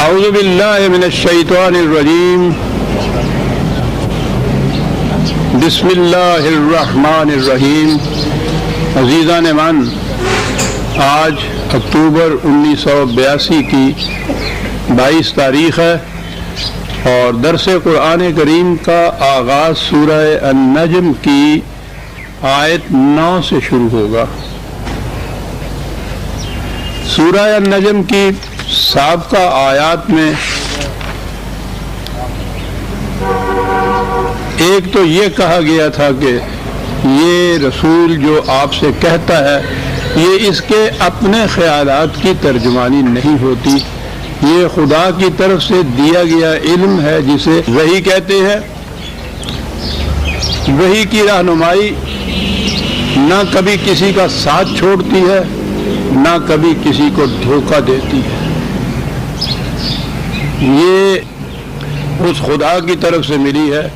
اعوذ باللہ من الشیطان الرجیم بسم اللہ الرحمن الرحیم۔ عزیزان من، آج اکتوبر 1982 کی 22 تاریخ ہے اور درس قرآن کریم کا آغاز سورہ النجم کی آیت 9 سے شروع ہوگا۔ سورہ النجم کی سابقہ آیات میں ایک تو یہ کہا گیا تھا کہ یہ رسول جو آپ سے کہتا ہے یہ اس کے اپنے خیالات کی ترجمانی نہیں ہوتی، یہ خدا کی طرف سے دیا گیا علم ہے جسے وحی کہتے ہیں۔ وحی کی رہنمائی نہ کبھی کسی کا ساتھ چھوڑتی ہے نہ کبھی کسی کو دھوکہ دیتی ہے، یہ اس خدا کی طرف سے ملی ہے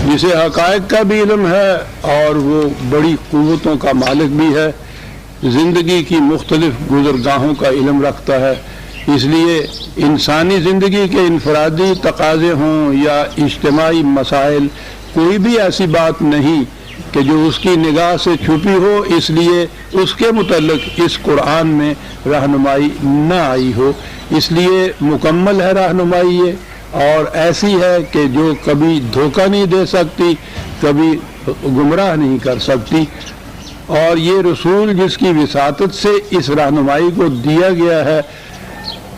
جسے حقائق کا بھی علم ہے اور وہ بڑی قوتوں کا مالک بھی ہے، زندگی کی مختلف گزرگاہوں کا علم رکھتا ہے۔ اس لیے انسانی زندگی کے انفرادی تقاضے ہوں یا اجتماعی مسائل، کوئی بھی ایسی بات نہیں کہ جو اس کی نگاہ سے چھپی ہو، اس لیے اس کے متعلق اس قرآن میں رہنمائی نہ آئی ہو۔ اس لیے مکمل ہے رہنمائی یہ، اور ایسی ہے کہ جو کبھی دھوکہ نہیں دے سکتی، کبھی گمراہ نہیں کر سکتی۔ اور یہ رسول جس کی وساطت سے اس رہنمائی کو دیا گیا ہے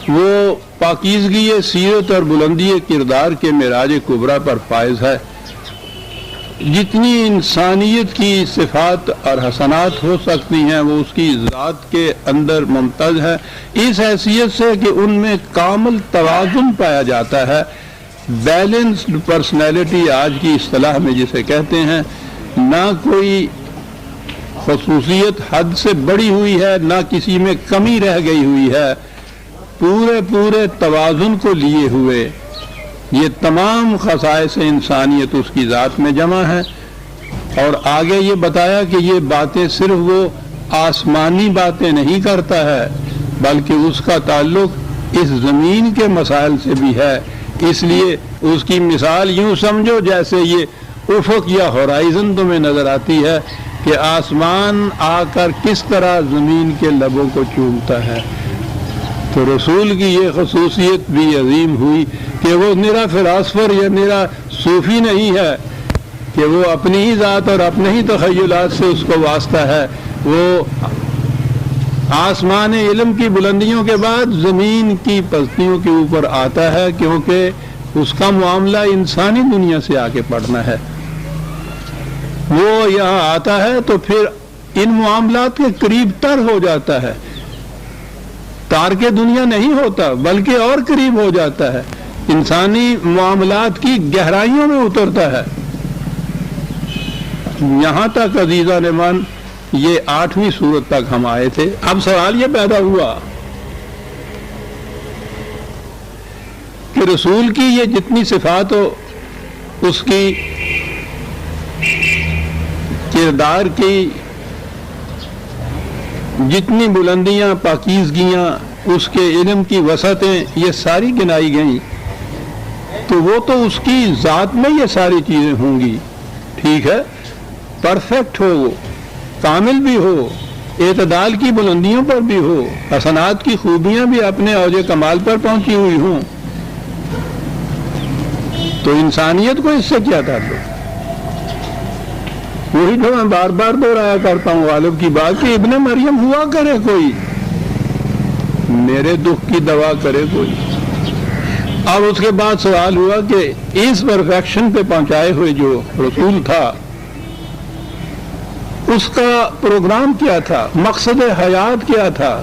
وہ پاکیزگی سیرت اور بلندی کردار کے معراج کبریٰ پر فائز ہے۔ جتنی انسانیت کی صفات اور حسنات ہو سکتی ہیں وہ اس کی ذات کے اندر ممتاز ہے، اس حیثیت سے کہ ان میں کامل توازن پایا جاتا ہے۔ بیلنسڈ پرسنالٹی آج کی اصطلاح میں جسے کہتے ہیں، نہ کوئی خصوصیت حد سے بڑی ہوئی ہے نہ کسی میں کمی رہ گئی ہوئی ہے، پورے توازن کو لیے ہوئے یہ تمام خصائص انسانیت اس کی ذات میں جمع ہے۔ اور آگے یہ بتایا کہ یہ باتیں صرف وہ آسمانی باتیں نہیں کرتا ہے بلکہ اس کا تعلق اس زمین کے مسائل سے بھی ہے۔ اس لیے اس کی مثال یوں سمجھو جیسے یہ افق یا ہورائزن تمہیں نظر آتی ہے کہ آسمان آ کر کس طرح زمین کے لبوں کو چومتا ہے۔ تو رسول کی یہ خصوصیت بھی عظیم ہوئی کہ وہ نرا فلاسفر یا نرا صوفی نہیں ہے کہ وہ اپنی ہی ذات اور اپنے ہی تخیلات سے اس کو واسطہ ہے، وہ آسمان علم کی بلندیوں کے بعد زمین کی پستیوں کے اوپر آتا ہے، کیونکہ اس کا معاملہ انسانی دنیا سے آ کے پڑھنا ہے۔ وہ یہاں آتا ہے تو پھر ان معاملات کے قریب تر ہو جاتا ہے، تارک دنیا نہیں ہوتا بلکہ اور قریب ہو جاتا ہے، انسانی معاملات کی گہرائیوں میں اترتا ہے۔ یہاں تک عزیزان من یہ 8ویں سورت تک ہم آئے تھے۔ اب سوال یہ پیدا ہوا کہ رسول کی یہ جتنی صفات ہو، اس کی کردار کی جتنی بلندیاں پاکیزگیاں، اس کے علم کی وسعتیں، یہ ساری گنائی گئیں، تو وہ تو اس کی ذات میں یہ ساری چیزیں ہوں گی، ٹھیک ہے، پرفیکٹ ہو، وہ کامل بھی ہو، اعتدال کی بلندیوں پر بھی ہو، حسنات کی خوبیاں بھی اپنے اوج کمال پر پہنچی ہوئی ہوں، تو انسانیت کو اس سے کیا تعلق؟ وہی جو میں بار بار دہرایا کرتا ہوں غالب کی بات کہ ابن مریم ہوا کرے کوئی، میرے دکھ کی دوا کرے کوئی۔ اب اس کے بعد سوال ہوا کہ اس پرفیکشن پہ پہنچائے ہوئے جو رسول تھا اس کا پروگرام کیا تھا، مقصد حیات کیا تھا،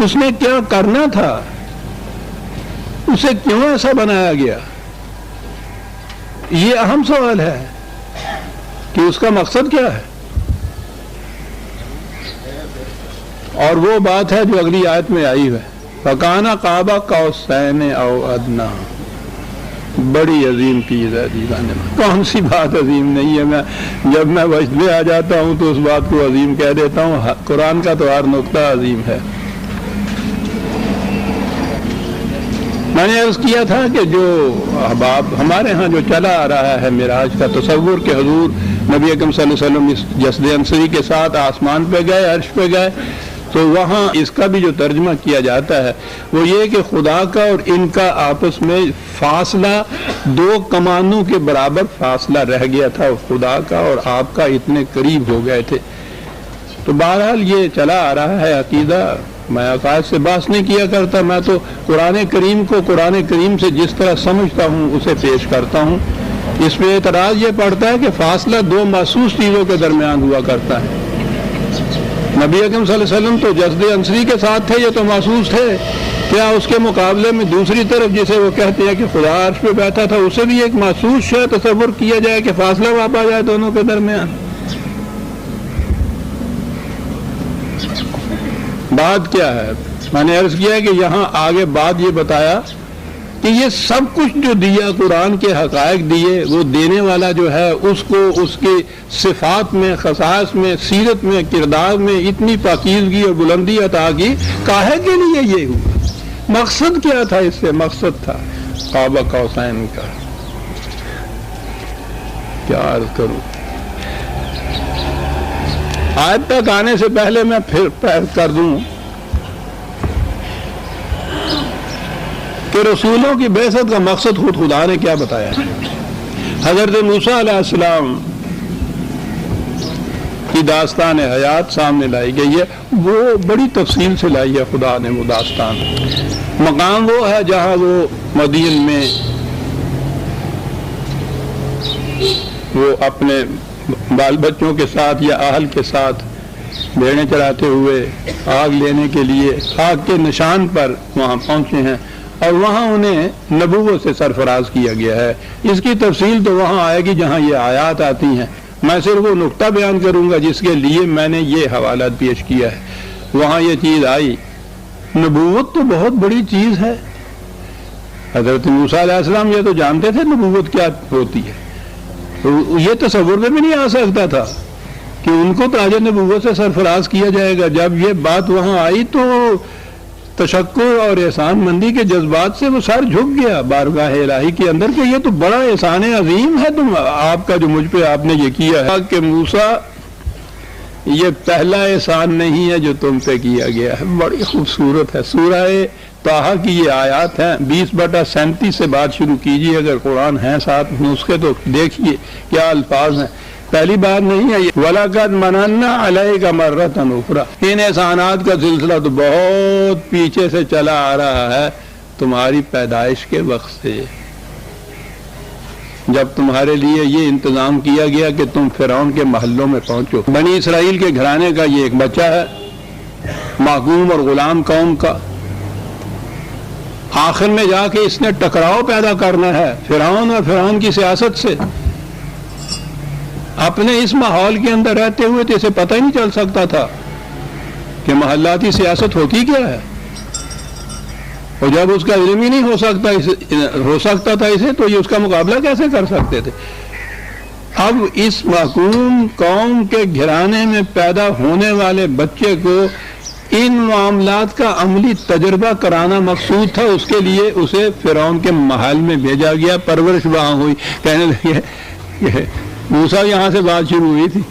اس نے کیا کرنا تھا، اسے کیوں ایسا بنایا گیا؟ یہ اہم سوال ہے کہ اس کا مقصد کیا ہے۔ اور وہ بات ہے جو اگلی آیت میں آئی ہے، فَكَانَ قَابَ قَوْسَيْنِ أَوْ أَدْنَىٰ۔ بڑی عظیم چیز ہے عزیزان، کون سی بات عظیم نہیں ہے؟ جب میں وجدے آ جاتا ہوں تو اس بات کو عظیم کہہ دیتا ہوں، قرآن کا تو ہر نقطہ عظیم ہے۔ میں نے عرض کیا تھا کہ جو احباب ہمارے ہاں جو چلا آ رہا ہے معراج کا تصور کہ حضور نبی اکرم صلی اللہ علیہ وسلم اس جسد انصری کے ساتھ آسمان پہ گئے، عرش پہ گئے، تو وہاں اس کا بھی جو ترجمہ کیا جاتا ہے وہ یہ کہ خدا کا اور ان کا آپس میں فاصلہ 2 کمانوں کے برابر فاصلہ رہ گیا تھا، خدا کا اور آپ کا اتنے قریب ہو گئے تھے۔ تو بہرحال یہ چلا آ رہا ہے عقیدہ، میں عقائد سے بحث نہیں کیا کرتا، میں تو قرآن کریم کو قرآن کریم سے جس طرح سمجھتا ہوں اسے پیش کرتا ہوں۔ اس میں اعتراض یہ پڑتا ہے کہ فاصلہ 2 محسوس چیزوں کے درمیان ہوا کرتا ہے۔ نبی اکرم صلی اللہ علیہ وسلم تو جسد انصری کے ساتھ تھے، یہ تو محسوس تھے، کیا اس کے مقابلے میں دوسری طرف جسے وہ کہتے ہیں کہ خدا عرش پہ بیٹھا تھا، اسے بھی ایک محسوس شے تصور کیا جائے کہ فاصلہ واپس آ جائے دونوں کے درمیان؟ بات کیا ہے؟ میں نے عرض کیا کہ یہاں آگے بات یہ بتایا کہ یہ سب کچھ جو دیا، قرآن کے حقائق دیے، وہ دینے والا جو ہے اس کو اس کے صفات میں، خصائص میں، سیرت میں، کردار میں اتنی پاکیزگی اور بلندی عطا کی، کاہے کے لیے یہ ہوا؟ مقصد کیا تھا اس سے؟ مقصد تھا قاب قوسین کا۔ کیا عرض کروں؟ آیت تک آنے سے پہلے میں پھر عرض کر دوں کہ رسولوں کی بعثت کا مقصد خود خدا نے کیا بتایا ہے۔ حضرت موسیٰ علیہ السلام کی داستان حیات سامنے لائی گئی ہے، وہ بڑی تفصیل سے لائی ہے خدا نے وہ داستان۔ مقام وہ ہے جہاں وہ مدین میں وہ اپنے بال بچوں کے ساتھ یا اہل کے ساتھ بھیڑیں چراتے ہوئے آگ لینے کے لیے آگ کے نشان پر وہاں پہنچے ہیں، اور وہاں انہیں نبوت سے سرفراز کیا گیا ہے۔ اس کی تفصیل تو وہاں آئے گی جہاں یہ آیات آتی ہیں، میں صرف وہ نقطہ بیان کروں گا جس کے لیے میں نے یہ حوالہ پیش کیا ہے۔ وہاں یہ چیز آئی، نبوت تو بہت بڑی چیز ہے۔ حضرت موسیٰ علیہ السلام یہ تو جانتے تھے نبوت کیا ہوتی ہے، یہ تصور میں بھی نہیں آ سکتا تھا کہ ان کو تاج نبوت سے سرفراز کیا جائے گا۔ جب یہ بات وہاں آئی تو تشکر اور احسان مندی کے جذبات سے وہ سر جھک گیا بارگاہ الہی کے اندر کہ یہ تو بڑا احسان عظیم ہے تم آپ کا جو مجھ پہ آپ نے یہ کیا ہے کہ موسیٰ یہ پہلا احسان نہیں ہے جو تم پہ کیا گیا ہے۔ بڑی خوبصورت ہے، سورہ طٰہٰ کی یہ آیات ہیں، 20/37 سے بات شروع کیجیے، اگر قرآن ہیں ساتھ نسخے تو دیکھیے کیا الفاظ ہیں۔ پہلی بار نہیں ہے یہ، وَلَقَدْ مَنَنَّا عَلَيْكَ مَرَّةً أُخْرَىٰ۔ ان احسانات کا سلسلہ تو بہت پیچھے سے چلا آ رہا ہے، تمہاری پیدائش کے وقت سے، جب تمہارے لیے یہ انتظام کیا گیا کہ تم فرعون کے محلوں میں پہنچو۔ بنی اسرائیل کے گھرانے کا یہ ایک بچہ ہے، محکوم اور غلام قوم کا، آخر میں جا کے اس نے ٹکراؤ پیدا کرنا ہے فرعون اور فرعون کی سیاست سے۔ اپنے اس ماحول کے اندر رہتے ہوئے تو اسے پتہ ہی نہیں چل سکتا تھا کہ محلاتی سیاست ہوتی کیا ہے، اور جب اس کا علم ہی نہیں ہو سکتا تھا اسے، تو یہ اس کا مقابلہ کیسے کر سکتے تھے؟ اب اس محکوم قوم کے گھرانے میں پیدا ہونے والے بچے کو ان معاملات کا عملی تجربہ کرانا مقصود تھا، اس کے لیے اسے فرعون کے محل میں بھیجا گیا، پرورش وہاں ہوئی۔ کہنے لگے کہ موسیٰ یہاں سے بات شروع ہوئی تھی،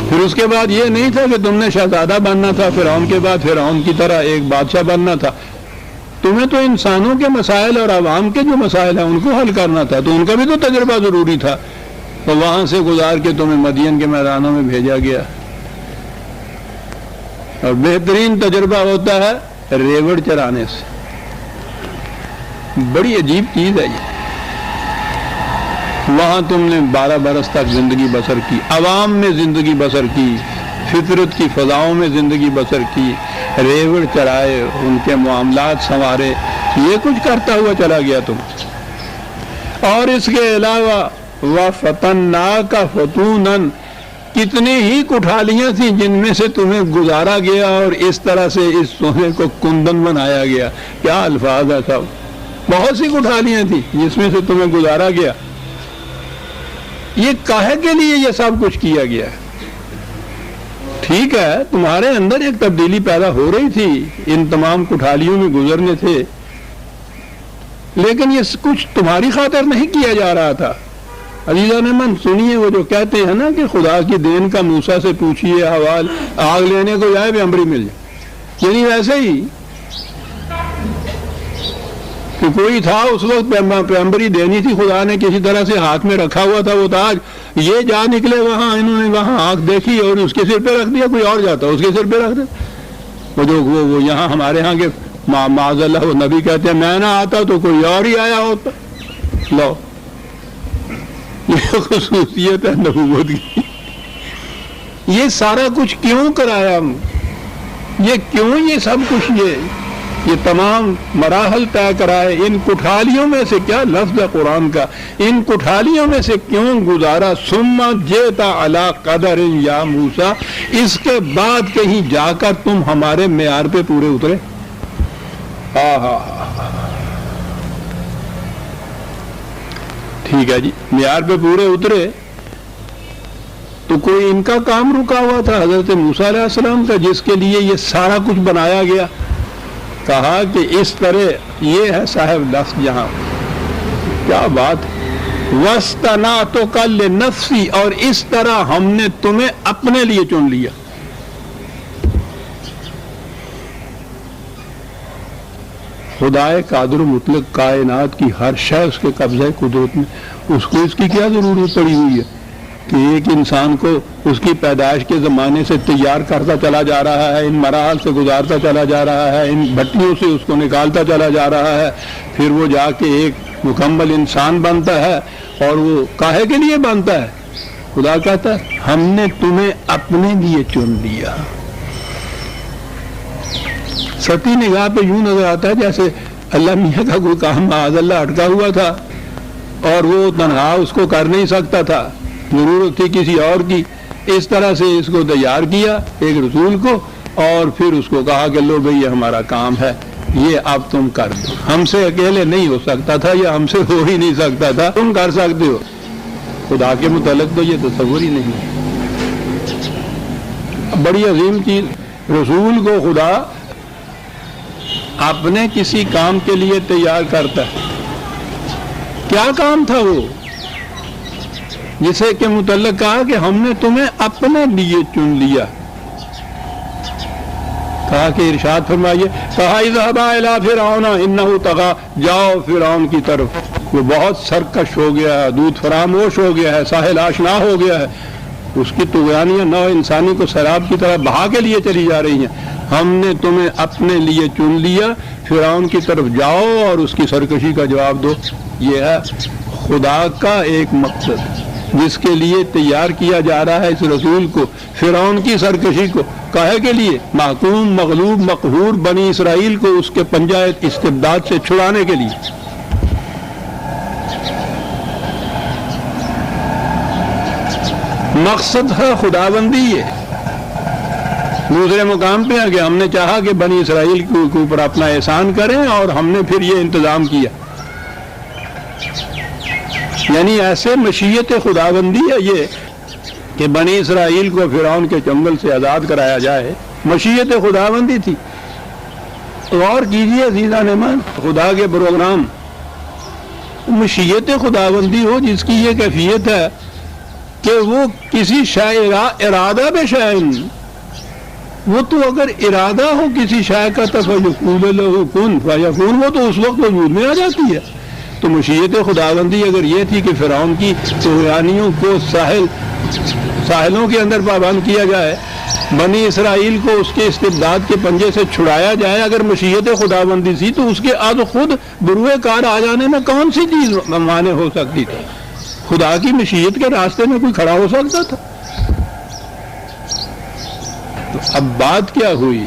پھر اس کے بعد یہ نہیں تھا کہ تم نے شہزادہ بننا تھا، فرعون کے بعد فرعون کی طرح ایک بادشاہ بننا تھا، تمہیں تو انسانوں کے مسائل اور عوام کے جو مسائل ہیں ان کو حل کرنا تھا، تو ان کا بھی تو تجربہ ضروری تھا، تو وہاں سے گزار کے تمہیں مدین کے میدانوں میں بھیجا گیا۔ اور بہترین تجربہ ہوتا ہے ریوڑ چرانے سے، بڑی عجیب چیز ہے یہ۔ وہاں تم نے 12 برس تک زندگی بسر کی، عوام میں زندگی بسر کی، فطرت کی فضاؤں میں زندگی بسر کی، ریوڑ چرائے، ان کے معاملات سنوارے، یہ کچھ کرتا ہوا چلا گیا تم۔ اور اس کے علاوہ وَفَتَنَّاكَ فُتُونًا، کتنی ہی کٹھالیاں تھیں جن میں سے تمہیں گزارا گیا اور اس طرح سے اس سونے کو کندن بنایا گیا۔ کیا الفاظ ہے صاحب، بہت سی کٹھالیاں تھیں جس میں سے تمہیں گزارا گیا۔ یہ کاہے کے لیے یہ سب کچھ کیا گیا ہے؟ ٹھیک ہے تمہارے اندر ایک تبدیلی پیدا ہو رہی تھی، ان تمام کٹھالیوں میں گزرنے تھے، لیکن یہ کچھ تمہاری خاطر نہیں کیا جا رہا تھا۔ عزیزان من سنیے، وہ جو کہتے ہیں نا کہ خدا کی دین کا موسیٰ سے پوچھئے حوال، آگ لینے کو جائے پیمبری مل جائے، یعنی ویسے ہی کہ کوئی تھا اس وقت پیمبری دینی تھی، خدا نے کسی طرح سے ہاتھ میں رکھا ہوا تھا وہ تاج، یہ جا نکلے وہاں، انہوں نے وہاں آنکھ دیکھی اور اس کے سر پہ رکھ دیا، کوئی اور جاتا اس کے سر پہ رکھ دیا۔ وہ جو وہ یہاں ہمارے ہاں کے معاذ اللہ وہ نبی کہتے ہیں میں نہ آتا تو کوئی اور ہی آیا ہوتا۔ لو یہ خصوصیت ہے نبوت کی۔ یہ سارا کچھ کیوں کرایا، یہ کیوں یہ سب کچھ یہ تمام مراحل طے کرائے، ان کٹھالیوں میں سے کیا لفظ ہے قرآن کا، ان کٹھالیوں میں سے کیوں گزارا، ثم جئتا علی قدر یا موسیٰ، اس کے بعد کہیں جا کر تم ہمارے معیار پہ پورے اترے۔ ٹھیک ہے جی، معیار پہ پورے اترے تو کوئی ان کا کام رکا ہوا تھا حضرت موسیٰ علیہ السلام کا، جس کے لیے یہ سارا کچھ بنایا گیا۔ کہا کہ اس طرح یہ ہے صاحب لفظ جہاں، کیا بات، وَاسْتَنَعْتُكَ لِنَفْسِي، اور اس طرح ہم نے تمہیں اپنے لیے چن لیا۔ خدائے قادر مطلق کائنات کی ہر شے اس کے قبضہ قدرت میں، اس کو اس کی کیا ضرورت پڑی ہوئی ہے کہ ایک انسان کو اس کی پیدائش کے زمانے سے تیار کرتا چلا جا رہا ہے، ان مراحل سے گزارتا چلا جا رہا ہے، ان بھٹیوں سے اس کو نکالتا چلا جا رہا ہے، پھر وہ جا کے ایک مکمل انسان بنتا ہے، اور وہ کاہے کے لیے بنتا ہے؟ خدا کہتا ہے ہم نے تمہیں اپنے لیے چن لیا۔ سطحی نگاہ پہ یوں نظر آتا ہے جیسے اللہ میاں کا کوئی کام معاذ اللہ اٹکا ہوا تھا اور وہ تنہا اس کو کر نہیں سکتا تھا، ضرورت تھی کسی اور کی، اس طرح سے اس کو تیار کیا ایک رسول کو، اور پھر اس کو کہا کہ لو بھئی یہ ہمارا کام ہے، یہ اب تم کر دو، ہم سے اکیلے نہیں ہو سکتا تھا، یا ہم سے ہو ہی نہیں سکتا تھا، تم کر سکتے ہو۔ خدا کے متعلق تو یہ تصور ہی نہیں ہے۔ بڑی عظیم چیز، رسول کو خدا اپنے کسی کام کے لیے تیار کرتا ہے۔ کیا کام تھا وہ جسے کے متعلق کہا کہ ہم نے تمہیں اپنے لیے چن لیا؟ کہا کہ ارشاد فرمائیے، کہا اذهبا الى فرعون انه طغى، جاؤ فرعون کی طرف، وہ بہت سرکش ہو گیا ہے، دودھ فراموش ہو گیا ہے، ساحل آشنا ہو گیا ہے، اس کی طغیانیاں نو انسانی کو سیلاب کی طرح بہا کے لیے چلی جا رہی ہیں۔ ہم نے تمہیں اپنے لیے چن لیا، فرعون کی طرف جاؤ اور اس کی سرکشی کا جواب دو۔ یہ ہے خدا کا ایک مقصد جس کے لیے تیار کیا جا رہا ہے اس رسول کو، فرعون کی سرکشی کو، کاہے کے لیے؟ محکوم مغلوب مقہور بنی اسرائیل کو اس کے پنجہ استبداد سے چھڑانے کے لیے۔ مقصد ہے خداوندی۔ یہ دوسرے مقام پہ ہے کہ ہم نے چاہا کہ بنی اسرائیل کے اوپر اپنا احسان کریں اور ہم نے پھر یہ انتظام کیا، یعنی ایسے مشیت خداوندی ہے یہ کہ بنی اسرائیل کو فرعون کے چنگل سے آزاد کرایا جائے، مشیت خداوندی تھی۔ غور کیجیے عزیزان ایمان، خدا کے پروگرام، مشیت خداوندی ہو جس کی یہ کیفیت ہے کہ وہ کسی شے ارادہ بے شائن، وہ تو اگر ارادہ ہو کسی شے کا تو فیقول لہ کن فیکون، وہ تو اس وقت وجود میں آ جاتی ہے۔ تو مشیت خداوندی اگر یہ تھی کہ فرعون کی طغیانیوں کو ساحلوں کے اندر پابند کیا جائے، بنی اسرائیل کو اس کے استبداد کے پنجے سے چھڑایا جائے، اگر مشیت خداوندی تھی تو اس کے آد خود بروئے کار آ جانے میں کون سی چیز مانے ہو سکتی تھی؟ خدا کی مشیت کے راستے میں کوئی کھڑا ہو سکتا تھا؟ تو اب بات کیا ہوئی؟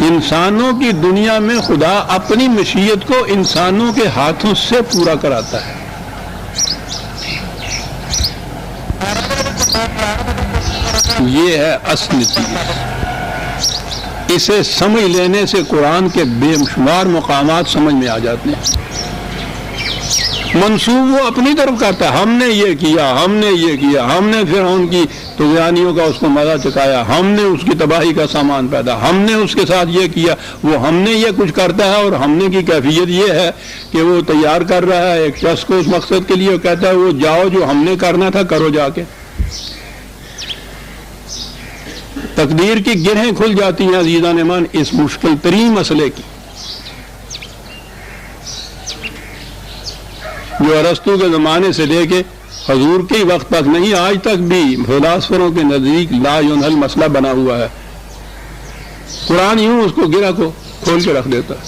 انسانوں کی دنیا میں خدا اپنی مشیت کو انسانوں کے ہاتھوں سے پورا کراتا ہے۔ یہ ہے اصل چیز، اسے سمجھ لینے سے قرآن کے بے شمار مقامات سمجھ میں آ جاتے ہیں۔ منسوب وہ اپنی طرف کرتا ہے، ہم نے یہ کیا، ہم نے یہ کیا، ہم نے فرعون کی طغیانیوں کا اس کو مزہ چکایا، ہم نے اس کی تباہی کا سامان پیدا، ہم نے اس کے ساتھ یہ کیا، وہ ہم نے یہ کچھ کرتا ہے، اور ہم نے کی کیفیت یہ ہے کہ وہ تیار کر رہا ہے ایک شخص کو اس مقصد کے لیے، وہ کہتا ہے وہ جاؤ جو ہم نے کرنا تھا کرو جا کے۔ تقدیر کی گرہیں کھل جاتی ہیں عزیزان ایمان اس مشکل ترین مسئلے کی، جو ارسطو کے زمانے سے لے کے حضور کے وقت تک نہیں، آج تک بھی فلاسفروں کے نزدیک لا ينحل مسئلہ بنا ہوا ہے۔ قرآن یوں اس کو گرہ کو کھول کے رکھ دیتا ہے،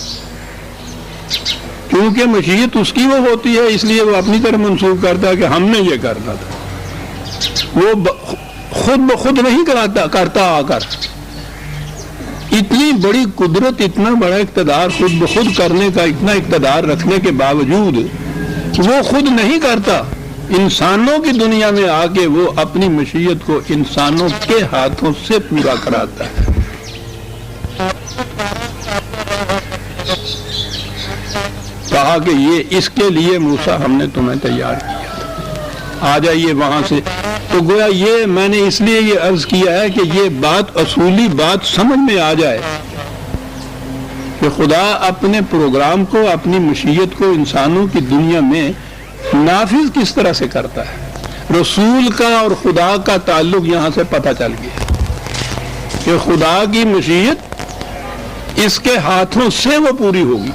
کیونکہ مشیت اس کی وہ ہوتی ہے، اس لیے وہ اپنی طرف منسوخ کرتا ہے کہ ہم نے یہ کرنا تھا، وہ خود بخود نہیں کرتا آ کر۔ اتنی بڑی قدرت، اتنا بڑا اقتدار خود بخود کرنے کا، اتنا اقتدار رکھنے کے باوجود وہ خود نہیں کرتا، انسانوں کی دنیا میں آ کے وہ اپنی مشیت کو انسانوں کے ہاتھوں سے پورا کراتا ہے۔ کہا کہ یہ اس کے لیے موسیٰ ہم نے تمہیں تیار کیا تھا، آ جائیے وہاں سے۔ تو گویا یہ میں نے اس لیے یہ عرض کیا ہے کہ یہ بات، اصولی بات سمجھ میں آ جائے کہ خدا اپنے پروگرام کو، اپنی مشیت کو انسانوں کی دنیا میں نافذ کس طرح سے کرتا ہے۔ رسول کا اور خدا کا تعلق یہاں سے پتہ چل گیا کہ خدا کی مشیت اس کے ہاتھوں سے وہ پوری ہوگی،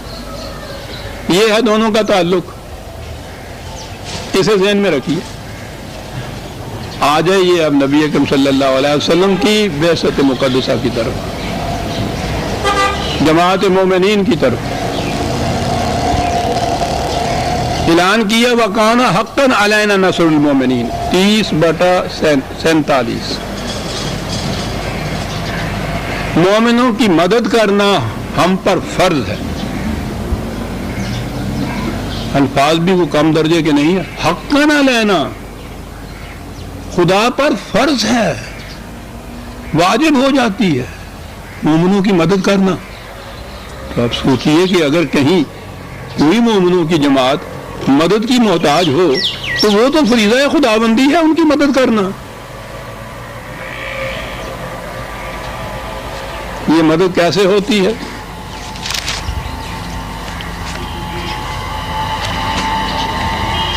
یہ ہے دونوں کا تعلق، اسے ذہن میں رکھیے۔ آ جائیے اب نبی اکرم صلی اللہ علیہ وسلم کی بعثت مقدسہ کی طرف، جماعت مومنین کی طرف۔ اعلان کیا وَقَانَ حَقًّا عَلَيْنَا نَصْرُ الْمُؤْمِنِينَ 30/47۔ مومنوں کی مدد کرنا ہم پر فرض ہے۔ الفاظ بھی وہ کم درجے کے نہیں ہے، حقاً علینا، خدا پر فرض ہے، واجب ہو جاتی ہے مومنوں کی مدد کرنا۔ تو آپ سوچئے کہ اگر کہیں کوئی مومنوں کی جماعت مدد کی محتاج ہو تو وہ تو فریضہ خداوندی ہے ان کی مدد کرنا۔ یہ مدد کیسے ہوتی ہے؟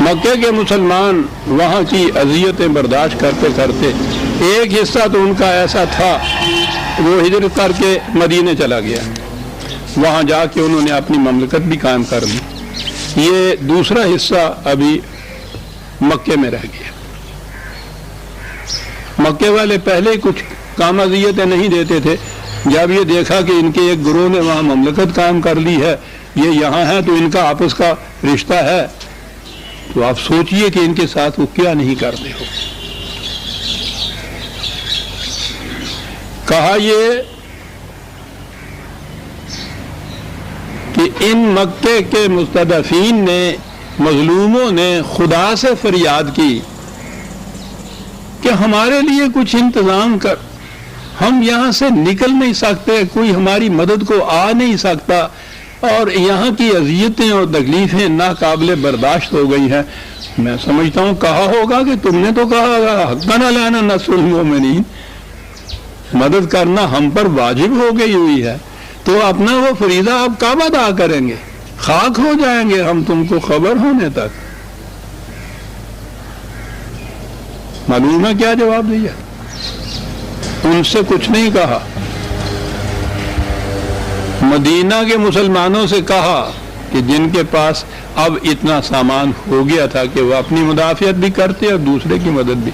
مکے کے مسلمان وہاں کی اذیتیں برداشت کرتے کرتے ایک حصہ تو ان کا ایسا تھا وہ ہجرت کر کے مدینے چلا گیا، وہاں جا کے انہوں نے اپنی مملکت بھی قائم کر لی۔ یہ دوسرا حصہ ابھی مکے میں رہ گیا۔ مکے والے پہلے کچھ کام اذیتیں نہیں دیتے تھے، جب یہ دیکھا کہ ان کے ایک گروہ نے وہاں مملکت قائم کر لی ہے، یہ یہاں ہے تو ان کا آپس کا رشتہ ہے، تو آپ سوچئے کہ ان کے ساتھ وہ کیا نہیں کرتے ہو۔ کہا یہ کہ ان مکے کے مستضعفین نے، مظلوموں نے خدا سے فریاد کی کہ ہمارے لیے کچھ انتظام کر، ہم یہاں سے نکل نہیں سکتے، کوئی ہماری مدد کو آ نہیں سکتا، اور یہاں کی اذیتیں اور تکلیفیں ناقابل برداشت ہو گئی ہیں۔ میں سمجھتا ہوں کہا ہوگا کہ تم نے تو کہا ہوگا حقاً علینا نصر المؤمنین، مدد کرنا ہم پر واجب ہو گئی ہوئی ہے، تو اپنا وہ فریضہ آپ کب ادا کریں گے؟ خاک ہو جائیں گے ہم تم کو خبر ہونے تک۔ معلوم ہے کیا جواب دیا؟ ان سے کچھ نہیں کہا، مدینہ کے مسلمانوں سے کہا کہ جن کے پاس اب اتنا سامان ہو گیا تھا کہ وہ اپنی مدافعت بھی کرتے اور دوسرے کی مدد بھی،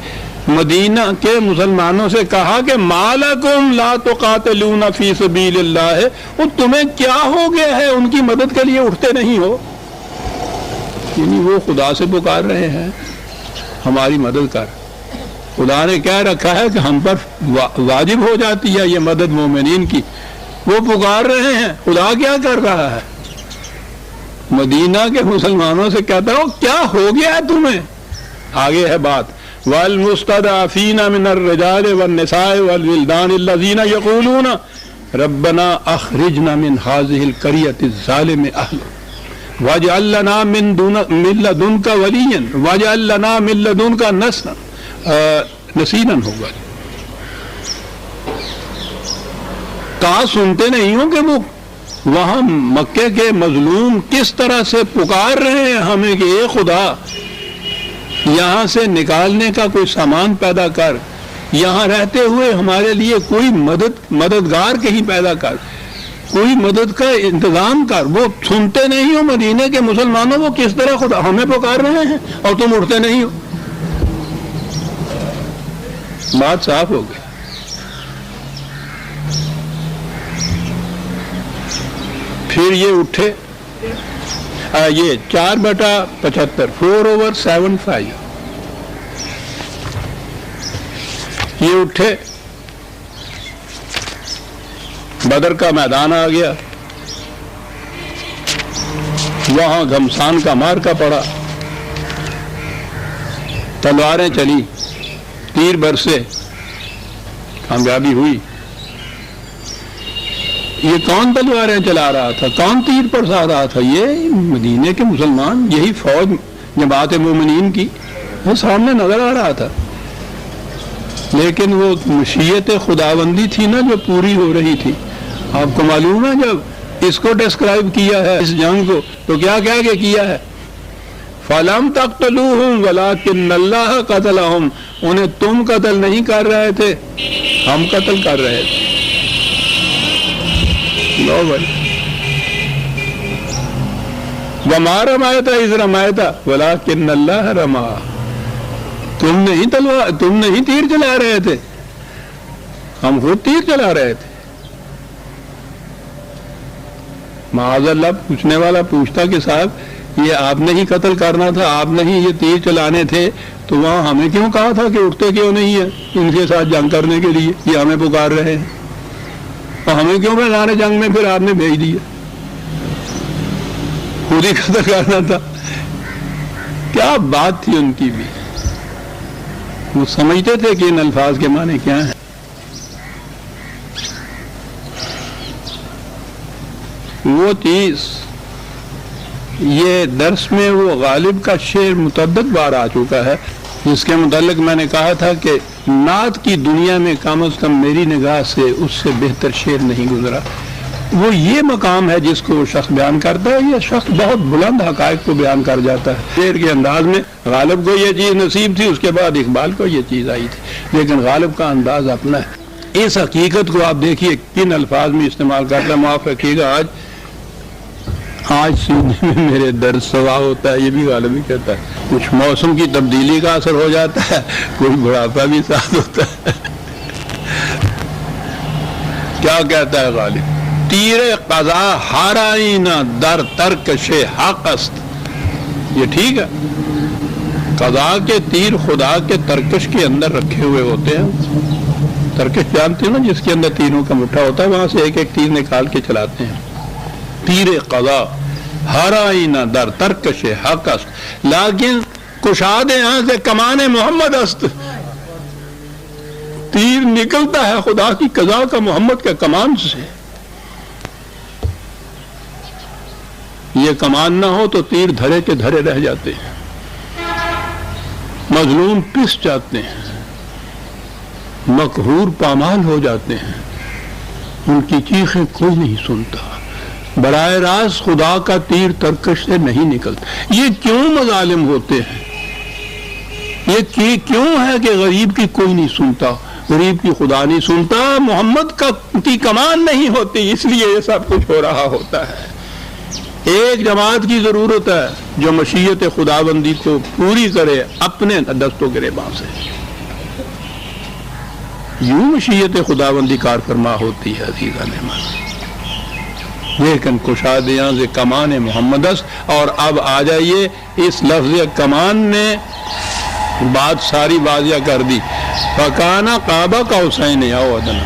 مدینہ کے مسلمانوں سے کہا کہ مالکم لا تقاتلون فی سبیل اللہ، وہ تمہیں کیا ہو گیا ہے ان کی مدد کے لیے اٹھتے نہیں ہو؟ یعنی وہ خدا سے پکار رہے ہیں ہماری مدد کر، خدا نے کہہ رکھا ہے کہ ہم پر واجب ہو جاتی ہے یہ مدد مومنین کی، وہ پکار رہے ہیں، خدا کیا کر رہا ہے؟ مدینہ کے مسلمانوں سے کہتا ہو کیا ہو گیا ہے تمہیں؟ آگے ہے بات، وَالْمُسْتَضْعَفِينَ مِنَ الرِّجَالِ وَالنِّسَاءِ وَالْوِلْدَانِ الَّذِينَ يَقُولُونَ رَبَّنَا أَخْرِجْنَا مِنْ هَٰذِهِ الْقَرْيَةِ الظَّالِمِ أَهْلُهَا وَاجْعَلْ لَنَا مِن لَّدُنْكَ وَلِيًّا وَاجْعَلْ لَنَا مِن لَّدُنْكَ نَصِيرًا ہوگا. کہاں سنتے نہیں ہو کہ وہ وہاں مکے کے مظلوم کس طرح سے پکار رہے ہیں ہمیں کہ اے خدا یہاں سے نکالنے کا کوئی سامان پیدا کر, یہاں رہتے ہوئے ہمارے لیے کوئی مددگار کہیں پیدا کر, کوئی مدد کا انتظام کر. وہ سنتے نہیں ہو مدینے کے مسلمانوں, وہ کس طرح خدا ہمیں پکار رہے ہیں اور تم اٹھتے نہیں ہو. بات صاف ہو گئی. پھر یہ اٹھے, یہ 4/75 4/75 یہ اٹھے, بدر کا میدان آ گیا, وہاں گھمسان کا مارکا پڑا, تلواریں چلی, تیر برسے, کامیابی ہوئی. یہ کون تلواریں چلا رہا تھا, کون تیر برسا رہا تھا؟ یہ مدینے کے مسلمان, یہی فوج جماعت مومنین کی, وہ سامنے نظر آ رہا تھا. لیکن وہ مشیت خداوندی تھی نا جو پوری ہو رہی تھی. آپ کو معلوم ہے جب اس کو ڈسکرائب کیا ہے اس جنگ کو تو کیا کہہ کے کیا ہے؟ فَلَمْ تَقْتُلُوهُمْ وَلَٰكِنَّ اللَّهَ قَتَلَهُمْ. انہیں تم قتل نہیں کر رہے تھے, ہم قتل کر رہے تھے. لو بھائی, وَمَا رَمَيْتَ إِذْ رَمَيْتَ وَلَٰكِنَّ اللَّهَ رَمَىٰ. تم نہیں تیر چلا رہے تھے, ہم خود تیر چلا رہے تھے. معاذ اللہ پوچھنے والا پوچھتا کہ صاحب یہ آپ نے ہی قتل کرنا تھا, آپ نے ہی یہ تیر چلانے تھے, تو وہاں ہمیں کیوں کہا تھا کہ اٹھتے کیوں نہیں ہیں ان کے ساتھ جنگ کرنے کے لیے؟ یہ ہمیں پکار رہے ہیں, اور ہمیں کیوں میدان جنگ میں پھر آپ نے بھیج دیا؟ خود ہی قتل کرنا تھا. کیا بات تھی ان کی بھی, وہ سمجھتے تھے کہ ان الفاظ کے معنی کیا ہیں. وہ چیز یہ درس میں وہ غالب کا شعر متعدد بار آ چکا ہے, جس کے متعلق میں نے کہا تھا کہ نعت کی دنیا میں کم از کم میری نگاہ سے اس سے بہتر شعر نہیں گزرا. وہ یہ مقام ہے جس کو وہ شخص بیان کرتا ہے. یہ شخص بہت بلند حقائق کو بیان کر جاتا ہے. شعر کے انداز میں غالب کو یہ چیز نصیب تھی, اس کے بعد اقبال کو یہ چیز آئی تھی, لیکن غالب کا انداز اپنا ہے. اس حقیقت کو آپ دیکھیے کن الفاظ میں استعمال کرتا ہے. معاف رکھیے گا, آج سینے میں میرے درد سوا ہوتا ہے, یہ بھی غالب ہی کہتا ہے. کچھ موسم کی تبدیلی کا اثر ہو جاتا ہے, کوئی بڑھاپا بھی ساتھ ہوتا ہے. کیا کہتا ہے غالب؟ تیر قضا ہارائینہ در ترکش حق است. یہ ٹھیک ہے, قضا کے تیر خدا کے ترکش کے اندر رکھے ہوئے ہوتے ہیں. ترکش جانتے ہیں نا, جس کے اندر تیروں کا مٹھا ہوتا ہے, وہاں سے ایک ایک تیر نکال کے چلاتے ہیں. تیر قضا ہرائینہ در ترکش حق است لیکن کشاد یہاں سے کمان محمد است. تیر نکلتا ہے خدا کی قضا کا محمد کے کمان سے. یہ کمان نہ ہو تو تیر دھرے کے دھرے رہ جاتے ہیں, مظلوم پس جاتے ہیں, مقہور پامال ہو جاتے ہیں, ان کی چیخیں کوئی نہیں سنتا. براہ راست خدا کا تیر ترکش سے نہیں نکلتا. یہ کیوں مظالم ہوتے ہیں؟ یہ کیوں ہے کہ غریب کی کوئی نہیں سنتا, غریب کی خدا نہیں سنتا, محمد کی کمان نہیں ہوتی, اس لیے یہ سب کچھ ہو رہا ہوتا ہے. ایک جماعت کی ضرورت ہے جو مشیت خداوندی کو پوری کرے اپنے دست و گریباں سے. یوں مشیت خداوندی کار فرما ہوتی ہے عزیزان من. لیکن کشادیاں سے کمان محمد است. اور اب آ جائیے, اس لفظ کمان نے بات ساری واضح کر دی. فکانا کعبہ کا حسین او ادنا,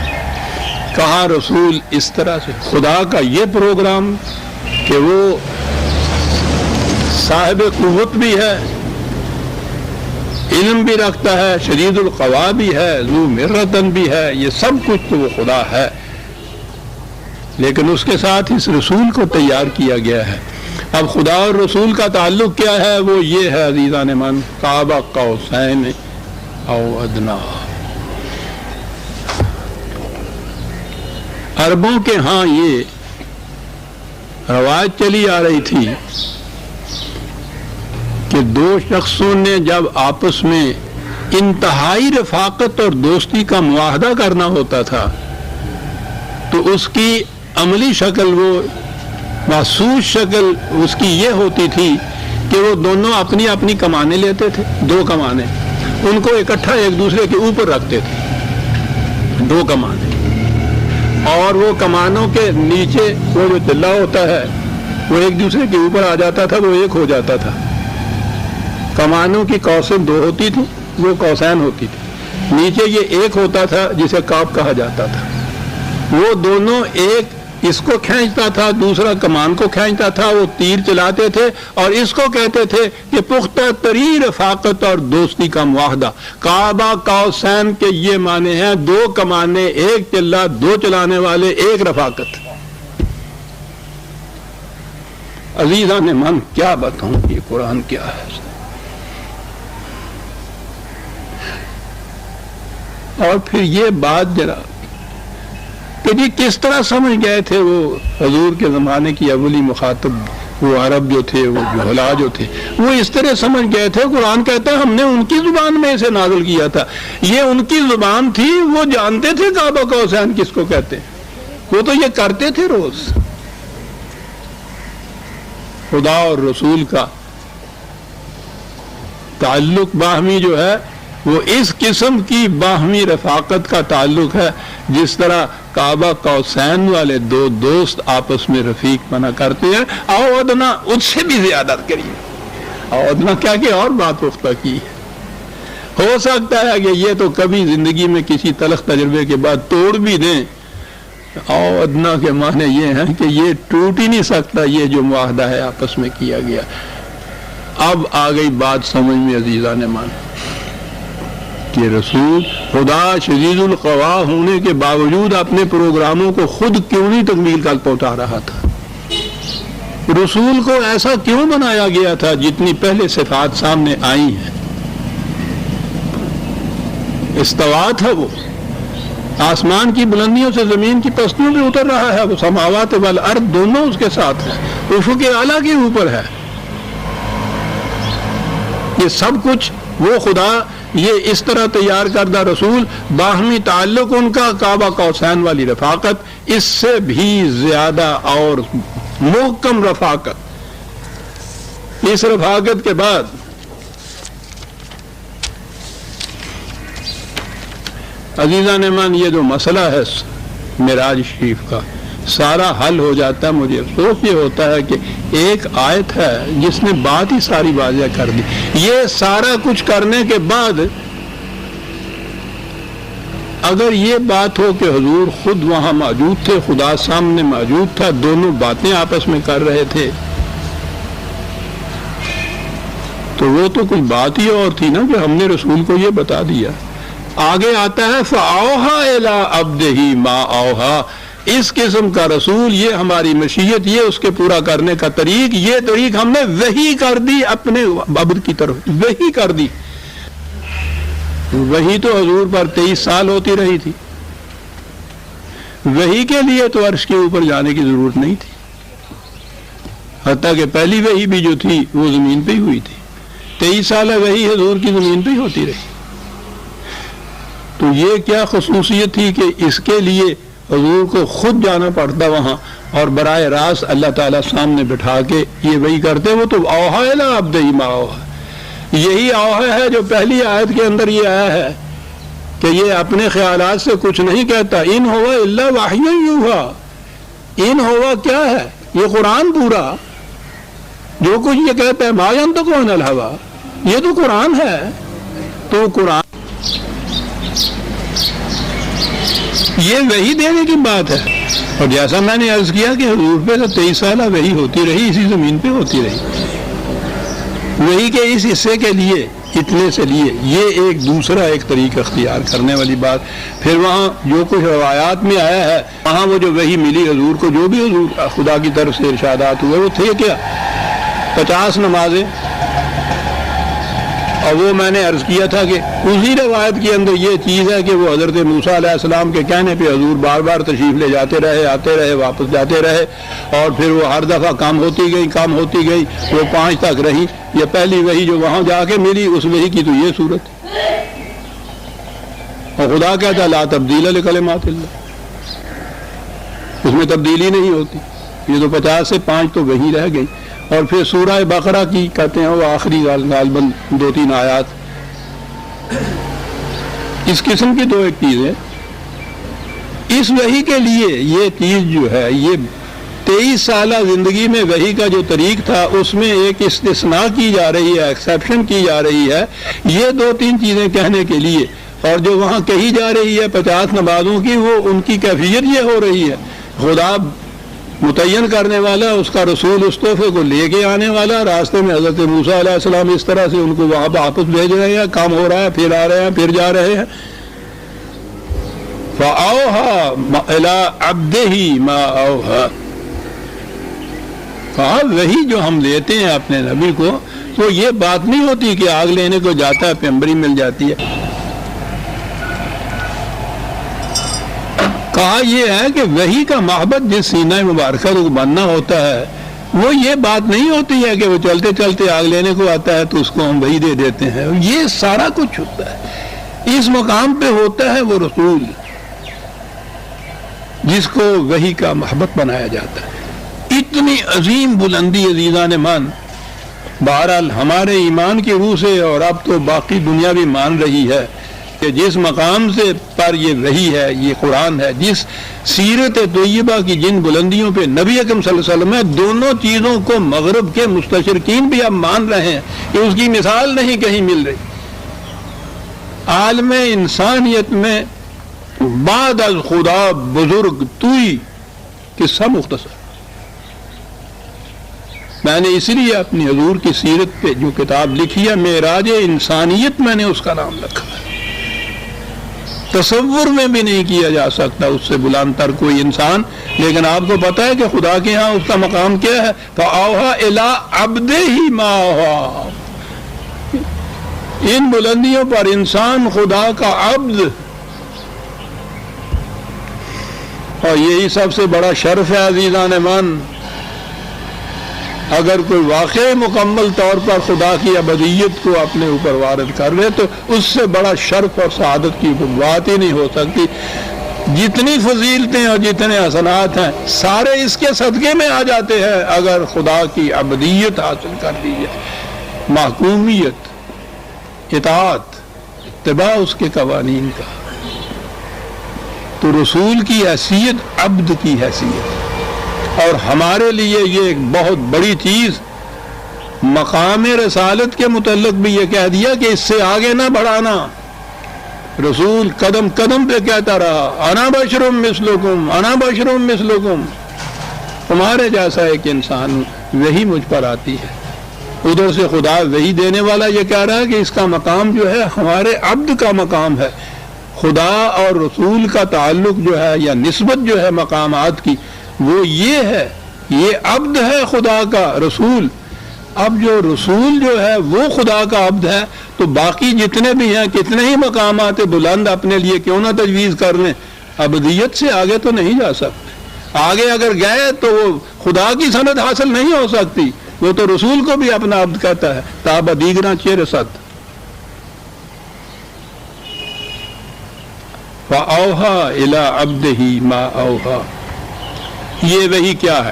کہا رسول اس طرح سے. خدا کا یہ پروگرام کہ وہ صاحب قوت بھی ہے, علم بھی رکھتا ہے, شدید القوا بھی ہے, ذو مرتن بھی ہے, یہ سب کچھ تو وہ خدا ہے. لیکن اس کے ساتھ اس رسول کو تیار کیا گیا ہے. اب خدا اور رسول کا تعلق کیا ہے؟ وہ یہ ہے عزیزان من، کعبہ قوسین او ادنا۔ عربوں کے ہاں یہ روایت چلی آ رہی تھی کہ دو شخصوں نے جب آپس میں انتہائی رفاقت اور دوستی کا معاہدہ کرنا ہوتا تھا تو اس کی عملی شکل، وہ محسوس شکل اس کی یہ ہوتی تھی کہ وہ دونوں اپنی اپنی کمانیں لیتے تھے، دو کمانیں، ان کو اکٹھا ایک دوسرے کے اوپر رکھتے تھے، دو کمانیں، اور وہ کمانوں کے نیچے وہ جو چلا ہوتا ہے وہ ایک دوسرے کے اوپر آ جاتا تھا، وہ ایک ہو جاتا تھا۔ کمانوں کی قوسیں دو ہوتی تھیں، وہ قوسین ہوتی تھی، نیچے یہ ایک ہوتا تھا جسے کاپ کہا جاتا تھا۔ وہ دونوں، ایک اس کو کھینچتا تھا، دوسرا کمان کو کھینچتا تھا، وہ تیر چلاتے تھے، اور اس کو کہتے تھے کہ پختہ ترین رفاقت اور دوستی کا معاہدہ۔ کعبہ قوسین کے یہ معنی ہیں، دو کمانے، ایک چلا، دو چلانے والے، ایک رفاقت۔ عزیزان من، کیا بتاؤں یہ قرآن کیا ہے۔ اور پھر یہ بات ذرا کہ جی کس طرح سمجھ گئے تھے وہ حضور کے زمانے کی اولی مخاطب، وہ عرب جو تھے، وہ جہلا جو تھے، وہ اس طرح سمجھ گئے تھے۔ قرآن کہتا ہے ہم نے ان کی زبان میں اسے نازل کیا تھا، یہ ان کی زبان تھی، وہ جانتے تھے کعبہ قوسین کس کو کہتے ہیں، وہ تو یہ کرتے تھے روز۔ خدا اور رسول کا تعلق باہمی جو ہے وہ اس قسم کی باہمی رفاقت کا تعلق ہے جس طرح کعبہ قوسین والے دو دوست آپس میں رفیق بنا کرتے ہیں۔ او ادنا، اس سے بھی زیادہ قریب، او ادنا کیا کہ اور بات پختہ کی ہے۔ ہو سکتا ہے کہ یہ تو کبھی زندگی میں کسی تلخ تجربے کے بعد توڑ بھی دیں۔ او ادنا کے معنی یہ ہیں کہ یہ ٹوٹ ہی نہیں سکتا، یہ جو معاہدہ ہے آپس میں کیا گیا۔ اب آ گئی بات سمجھ میں عزیزان مان کہ رسول خدا شدید القوا ہونے کے باوجود اپنے پروگراموں کو خود کیوں نہیں تکمیل تک پہنچا رہا تھا؟ رسول کو ایسا کیوں بنایا گیا تھا؟ جتنی پہلے صفات سامنے آئی ہیں، استوا تھا، وہ آسمان کی بلندیوں سے زمین کی پستیوں پہ اتر رہا ہے، وہ سماوات والارض دونوں اس کے ساتھ ہیں، افق اعلیٰ کے اوپر ہے، یہ سب کچھ وہ خدا، یہ اس طرح تیار کردہ رسول، باہمی تعلق ان کا کعبہ قوسین والی رفاقت، اس سے بھی زیادہ اور محکم رفاقت۔ اس رفاقت کے بعد عزیزان من یہ جو مسئلہ ہے معراج شریف کا سارا حل ہو جاتا ہے۔ مجھے افسوس یہ ہوتا ہے کہ ایک آیت ہے جس نے بات ہی ساری واضح کر دی۔ یہ سارا کچھ کرنے کے بعد اگر یہ بات ہو کہ حضور خود وہاں موجود تھے، خدا سامنے موجود تھا، دونوں باتیں آپس میں کر رہے تھے، تو وہ تو کوئی بات ہی اور تھی نا کہ ہم نے رسول کو یہ بتا دیا۔ آگے آتا ہے فَأَوْحَىٰ إِلَىٰ عَبْدِهِ مَا أَوْحَىٰ، اس قسم کا رسول، یہ ہماری مشیت، یہ اس کے پورا کرنے کا طریق، یہ طریق ہم نے وحی کر دی اپنے عبد کی طرف، وحی کر دی۔ وحی تو حضور پر 23 سال ہوتی رہی تھی، وحی کے لیے تو عرش کے اوپر جانے کی ضرورت نہیں تھی، حتیٰ کہ پہلی وحی بھی جو تھی وہ زمین پہ ہی ہوئی تھی، 23 سال وحی حضور کی زمین پہ ہی ہوتی رہی۔ تو یہ کیا خصوصیت تھی کہ اس کے لیے حضور کو خود جانا پڑتا وہاں، اور براہ راست اللہ تعالیٰ سامنے بٹھا کے یہ وہی کرتے۔ وہ تو اوحا الی عبدہ ما اوحا، یہی اوحا ہے جو پہلی آیت کے اندر یہ آیا ہے کہ یہ اپنے خیالات سے کچھ نہیں کہتا، ان ہوا الا وحی یوحا۔ ان ہوا کیا ہے؟ یہ قرآن پورا جو کچھ یہ کہتا ہے ما ینطق عن الہوا، یہ تو قرآن ہے۔ تو قرآن یہ وحی دینے کی بات ہے، اور جیسا میں نے عرض کیا کہ حضور پہ 23 سالہ وحی ہوتی رہی، اسی زمین پہ ہوتی رہی۔ وحی کے اس حصے کے لیے اتنے سے لیے، یہ ایک دوسرا ایک طریقہ اختیار کرنے والی بات۔ پھر وہاں جو کچھ روایات میں آیا ہے، وہاں وہ جو وحی ملی حضور کو، جو بھی حضور خدا کی طرف سے ارشادات ہوئے، وہ تھے کیا؟ 50 نمازیں۔ اور وہ میں نے عرض کیا تھا کہ اسی روایت کے اندر یہ چیز ہے کہ وہ حضرت موسیٰ علیہ السلام کے کہنے پہ حضور بار بار تشریف لے جاتے رہے، آتے رہے، واپس جاتے رہے، اور پھر وہ ہر دفعہ کم ہوتی گئی، وہ 5 تک رہی۔ یہ پہلی وحی جو وہاں جا کے ملی، اس وحی کی تو یہ صورت، اور خدا کہتا لا تبدیل لکلمات اللہ، اس میں تبدیلی نہیں ہوتی۔ یہ تو 50 سے 5 تو وہی رہ گئی۔ اور پھر سورہ بقرہ کی کہتے ہیں وہ آخری غالباً 2-3 آیات، اس قسم کی 2 چیزیں۔ اس وحی کے لیے یہ چیز جو ہے، یہ 23 سالہ زندگی میں وحی کا جو طریق تھا، اس میں ایک استثناء کی جا رہی ہے، ایکسیپشن کی جا رہی ہے، یہ 2-3 چیزیں کہنے کے لیے۔ اور جو وہاں کہی جا رہی ہے 50 نمازوں کی، وہ ان کی کیفیت یہ ہو رہی ہے، خدا متعین کرنے والا، اس کا رسول اس تحفے کو لے کے آنے والا، راستے میں حضرت موسیٰ علیہ السلام اس طرح سے ان کو وہاں واپس بھیج رہے ہیں، کام ہو رہا ہے، پھر آ رہے ہیں، پھر جا رہے ہیں۔ فَأَوْحَىٰ إِلَىٰ عَبْدِهِ مَا أَوْحَىٰ، کہا وہی جو ہم لیتے ہیں اپنے نبی کو، تو یہ بات نہیں ہوتی کہ آگ لینے کو جاتا ہے پیمبری مل جاتی ہے۔ کہا یہ ہے کہ وحی کا محبت جس سینہ مبارکہ کو بننا ہوتا ہے، وہ یہ بات نہیں ہوتی ہے کہ وہ چلتے چلتے آگ لینے کو آتا ہے تو اس کو ہم وحی دے دیتے ہیں۔ یہ سارا کچھ ہوتا ہے، اس مقام پہ ہوتا ہے وہ رسول جس کو وحی کا محبت بنایا جاتا ہے۔ اتنی عظیم بلندی عزیزان مان، بہرحال ہمارے ایمان کی روح سے، اور اب تو باقی دنیا بھی مان رہی ہے کہ جس مقام سے پر یہ وحی ہے، یہ قرآن ہے، جس سیرت طیبہ کی جن بلندیوں پہ نبی اکرم صلی اللہ علیہ وسلم ہے، دونوں چیزوں کو مغرب کے مستشرقین بھی اب مان رہے ہیں کہ اس کی مثال نہیں کہیں مل رہی۔ عالم انسانیت میں بعد از خدا بزرگ توئی، قصہ مختصر۔ میں نے اس لیے اپنی حضور کی سیرت پہ جو کتاب لکھی ہے، معراج انسانیت، میں نے اس کا نام رکھا ہے۔ تصور میں بھی نہیں کیا جا سکتا اس سے بلند تر کوئی انسان، لیکن آپ کو پتا ہے کہ خدا کے ہاں اس کا مقام کیا ہے؟ فَأَوْحَىٰ إِلَىٰ عَبْدِهِ مَا أَوْحَىٰ، ان بلندیوں پر انسان خدا کا عبد، اور یہی سب سے بڑا شرف ہے عزیزان مان۔ اگر کوئی واقعی مکمل طور پر خدا کی ابدیت کو اپنے اوپر وارد کر لے تو اس سے بڑا شرف اور سعادت کی بات ہی نہیں ہو سکتی۔ جتنی فضیلتیں اور جتنے حسنات ہیں، سارے اس کے صدقے میں آ جاتے ہیں اگر خدا کی ابدیت حاصل کر لی جائے، محکومیت، اطاعت، اتباع اس کے قوانین کا۔ تو رسول کی حیثیت عبد کی حیثیت، اور ہمارے لیے یہ ایک بہت بڑی چیز، مقام رسالت کے متعلق بھی یہ کہہ دیا کہ اس سے آگے نہ بڑھانا۔ رسول قدم قدم پہ کہتا رہا، انا بشرم مثلکم، انا بشرم مثلکم، تمہارے جیسا ایک انسان، وہی مجھ پر آتی ہے۔ ادھر سے خدا وہی دینے والا یہ کہہ رہا ہے کہ اس کا مقام جو ہے ہمارے عبد کا مقام ہے۔ خدا اور رسول کا تعلق جو ہے یا نسبت جو ہے مقامات کی، وہ یہ ہے، یہ عبد ہے خدا کا رسول۔ اب جو رسول جو ہے وہ خدا کا عبد ہے، تو باقی جتنے بھی ہیں، کتنے ہی مقامات بلند اپنے لیے کیوں نہ تجویز کر لیں، ابدیت سے آگے تو نہیں جا سکتے۔ آگے اگر گئے تو وہ خدا کی سند حاصل نہیں ہو سکتی۔ وہ تو رسول کو بھی اپنا عبد کہتا ہے، تاب دیگراں چیر ست۔ فَأَوْحَىٰ إِلَىٰ عَبْدِهِ مَا أَوْحَىٰ، یہ وہی کیا ہے؟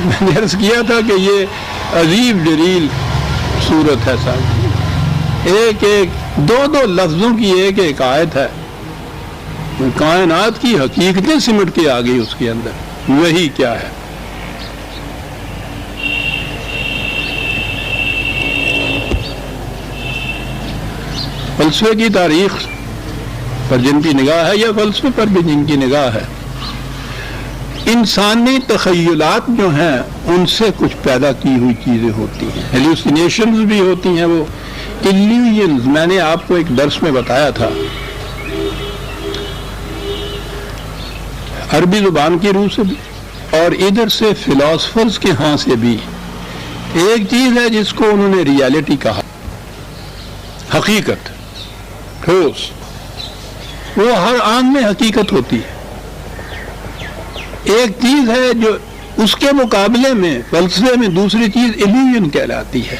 میں نے عرض کیا تھا کہ یہ عجیب جلیل صورت ہے صاحب، ایک ایک دو لفظوں کی ایک ایک آیت ہے، کائنات کی حقیقتیں سمٹ کے آ گئی اس کے اندر۔ وہی کیا ہے؟ فلسفے کی تاریخ پر جن کی نگاہ ہے یا فلسفے پر بھی جن کی نگاہ ہے، انسانی تخیلات جو ہیں ان سے کچھ پیدا کی ہوئی چیزیں ہوتی ہیں، ہیلوسینیشنز بھی ہوتی ہیں، وہ ایلیوژنز میں نے آپ کو ایک درس میں بتایا تھا، عربی زبان کی روح سے بھی اور ادھر سے فلاسفرز کے ہاں سے بھی ایک چیز ہے جس کو انہوں نے ریالٹی کہا، حقیقت، ٹھوس، وہ ہر آن میں حقیقت ہوتی ہے۔ ایک چیز ہے جو اس کے مقابلے میں فلسفے میں دوسری چیز ایلیوژن کہلاتی ہے،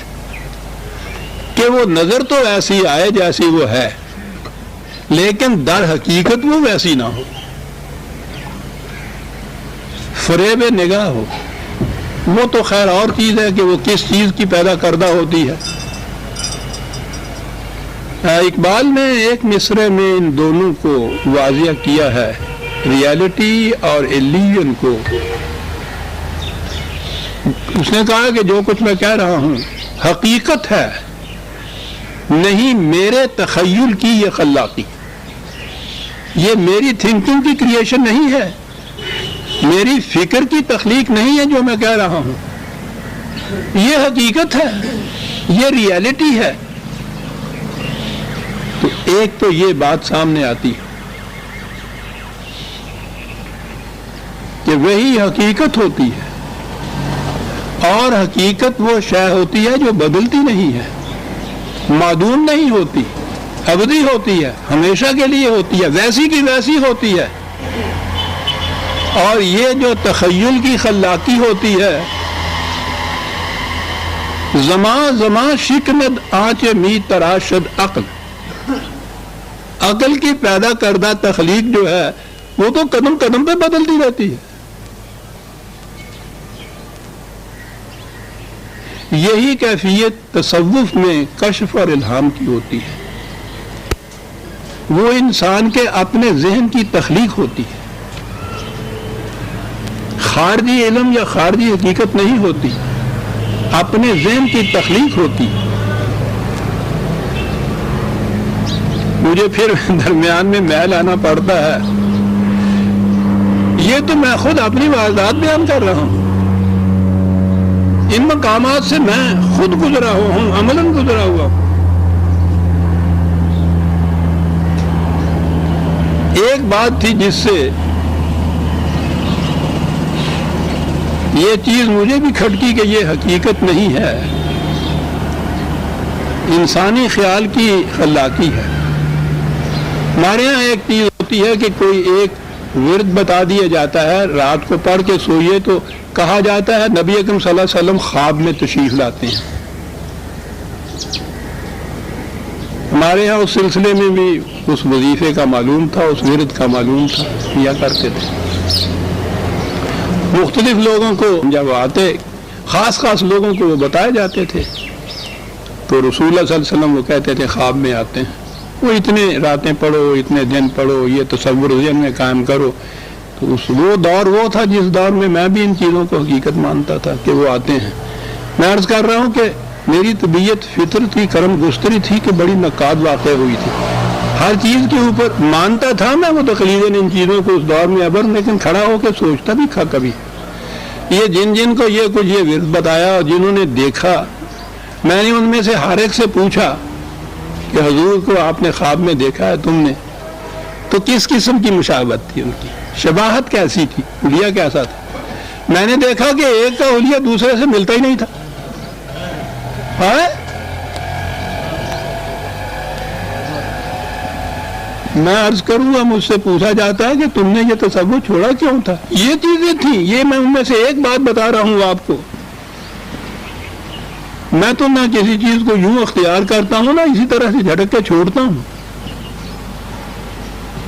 کہ وہ نظر تو ایسی آئے جیسی وہ ہے لیکن در حقیقت وہ ویسی نہ ہو، فریب نگاہ ہو۔ وہ تو خیر اور چیز ہے کہ وہ کس چیز کی پیدا کردہ ہوتی ہے۔ اقبال نے ایک مصرعے میں ان دونوں کو واضح کیا ہے، ریالٹی اور ایلیوژن کو۔ اس نے کہا کہ جو کچھ میں کہہ رہا ہوں حقیقت ہے، نہیں میرے تخیل کی یہ خلاقی، یہ میری تھنکنگ کی کریشن نہیں ہے، میری فکر کی تخلیق نہیں ہے جو میں کہہ رہا ہوں، یہ حقیقت ہے، یہ ریالٹی ہے۔ تو ایک تو یہ بات سامنے آتی ہے کہ وہی حقیقت ہوتی ہے، اور حقیقت وہ شے ہوتی ہے جو بدلتی نہیں ہے، معدوم نہیں ہوتی، ابدی ہوتی ہے، ہمیشہ کے لیے ہوتی ہے، ویسی کی ویسی ہوتی ہے۔ اور یہ جو تخیل کی خلاقی ہوتی ہے، زماں زماں شکند آنچ می تراشد عقل، عقل کی پیدا کردہ تخلیق جو ہے وہ تو قدم قدم پہ بدلتی رہتی ہے۔ یہی کیفیت تصوف میں کشف اور الہام کی ہوتی ہے، وہ انسان کے اپنے ذہن کی تخلیق ہوتی ہے، خارجی علم یا خارجی حقیقت نہیں ہوتی، اپنے ذہن کی تخلیق ہوتی ہے۔ مجھے پھر درمیان میں محل آنا پڑتا ہے، یہ تو میں خود اپنی واردات بیان کر رہا ہوں، ان مقامات سے میں خود گزرا ہوں، عملاً گزرا ہوا ہوں۔ ایک بات تھی جس سے یہ چیز مجھے بھی کھٹکی کہ یہ حقیقت نہیں ہے، انسانی خیال کی خلاقی ہے۔ ہمارے یہاں ایک چیز ہوتی ہے کہ کوئی ایک ورد بتا دیا جاتا ہے، رات کو پڑھ کے سوئیے تو کہا جاتا ہے نبی اکرم صلی اللہ علیہ وسلم خواب میں تشریف لاتے ہیں۔ ہمارے یہاں اس سلسلے میں بھی اس وظیفے کا معلوم تھا، اس ورد کا معلوم تھا، کیا کرتے تھے۔ مختلف لوگوں کو جب آتے، خاص خاص لوگوں کو وہ بتائے جاتے تھے، تو رسول اللہ صلی اللہ علیہ وسلم وہ کہتے تھے خواب میں آتے ہیں، وہ اتنے راتیں پڑھو، اتنے دن پڑھو، یہ تصور ذہن میں قائم کرو۔ تو وہ دور وہ تھا جس دور میں میں بھی ان چیزوں کو حقیقت مانتا تھا کہ وہ آتے ہیں۔ میں عرض کر رہا ہوں کہ میری طبیعت فطرت کی کرم گستری تھی کہ بڑی نقاد واقع ہوئی تھی، ہر چیز کے اوپر مانتا تھا میں وہ تقلیداً ان چیزوں کو اس دور میں ابر، لیکن کھڑا ہو کے سوچتا بھی تھا کبھی یہ جن کو یہ کچھ یہ ورد بتایا اور جنہوں نے دیکھا، میں نے ان میں سے ہر ایک سے پوچھا کہ حضور کو آپ نے خواب میں دیکھا ہے تم نے، تو کس قسم کی مشابہت تھی، ان کی شباہت کیسی تھی، حلیہ کیسا تھا؟ میں نے دیکھا کہ ایک کا حلیہ دوسرے سے ملتا ہی نہیں تھا۔ میں عرض کروں گا، مجھ سے پوچھا جاتا ہے کہ تم نے یہ تصور چھوڑا کیوں تھا؟ یہ چیزیں تھیں، یہ میں ان میں سے ایک بات بتا رہا ہوں آپ کو۔ میں تو نہ کسی چیز کو یوں اختیار کرتا ہوں، نہ اسی طرح سے جھٹک کے چھوڑتا ہوں۔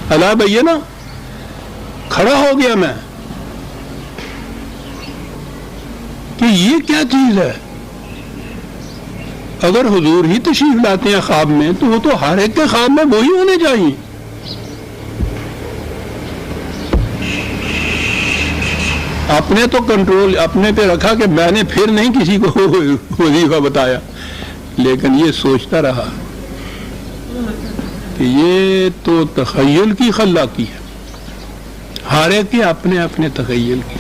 اللہ بھیا نا کھڑا ہو گیا میں کہ یہ کیا چیز ہے۔ اگر حضور ہی تشریف لاتے ہیں خواب میں تو وہ تو ہر ایک کے خواب میں وہی ہونے چاہیے۔ اپنے تو کنٹرول اپنے پہ رکھا کہ میں نے پھر نہیں کسی کو وظیفہ بتایا، لیکن یہ سوچتا رہا کہ یہ تو تخیل کی خلاقی ہے، ہر ایک کے اپنے اپنے تخیل کی.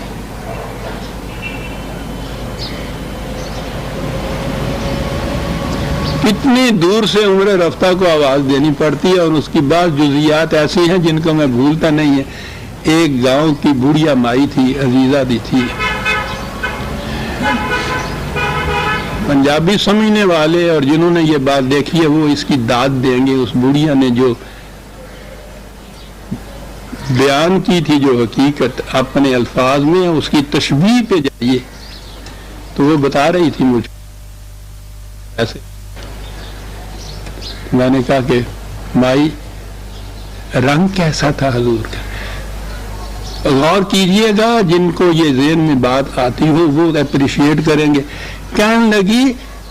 کتنی دور سے عمر رفتہ کو آواز دینی پڑتی ہے، اور اس کی بعض جزیات ایسی ہیں جن کو میں بھولتا نہیں ہے. ایک گاؤں کی بوڑھیا مائی تھی، عزیزہ دی تھی. پنجابی سمجھنے والے اور جنہوں نے یہ بات دیکھی ہے وہ اس کی داد دیں گے. اس بوڑھیا نے جو بیان کی تھی، جو حقیقت اپنے الفاظ میں، اس کی تشبیہ پہ جائیے تو وہ بتا رہی تھی مجھے ایسے. میں نے کہا کہ مائی رنگ کیسا تھا حضور کا؟ غور کیجئے گا، جن کو یہ ذہن میں بات آتی ہو وہ اپریشیٹ کریں گے. کہنے لگی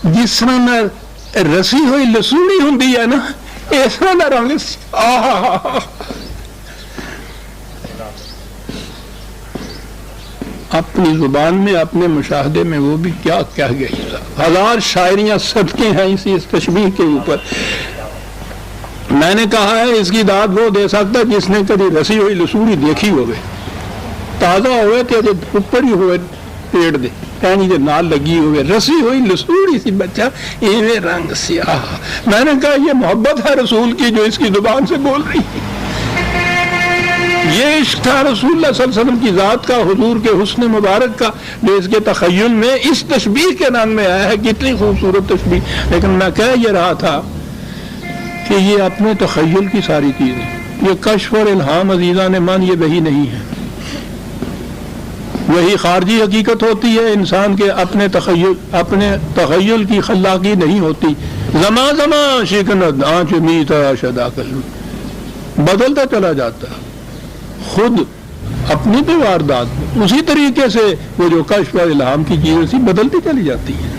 جس طرح نہ رسی ہوئی لسوڑی ہوں ہے نا، اس طرح نہ رنگ. اپنی زبان میں، اپنے مشاہدے میں وہ بھی کیا کہہ گئی. ہزار شاعریاں صدقے ہیں اس تشبیہ کے اوپر. میں نے کہا ہے اس کی داد وہ دے سکتا جس نے کبھی رسی ہوئی لسوڑی دیکھی ہوئے، تازہ ہوئے تھے اوپر ہی ہوئے پیڑ دے پینی دے نال لگی ہوئے، رسی ہوئی لسوڑی سی بچہ ایویں رنگ سیاہ. میں نے کہا یہ محبت ہے رسول کی جو اس کی زبان سے بول رہی ہے. یہ عشق تھا رسول اللہ صلی اللہ علیہ وسلم کی ذات کا، حضور کے حسن مبارک کا، جو اس کے تخیل میں اس تشبیہ کے نام میں آیا ہے. کتنی خوبصورت تشبیہ. لیکن میں کہہ یہ رہا تھا کہ یہ اپنے تخیل کی ساری چیزیں، یہ کشف اور الہام عزیزان من یہ وہی نہیں ہے. وہی خارجی حقیقت ہوتی ہے، انسان کے اپنے تخیل کی خلاقی نہیں ہوتی. زمان زمان شکند آنچ میتا شدا کل، بدلتا چلا جاتا خود اپنی پہ واردات اسی طریقے سے وہ جو کشف اور الہام کی چیزیں تھی بدلتی چلی جاتی ہیں.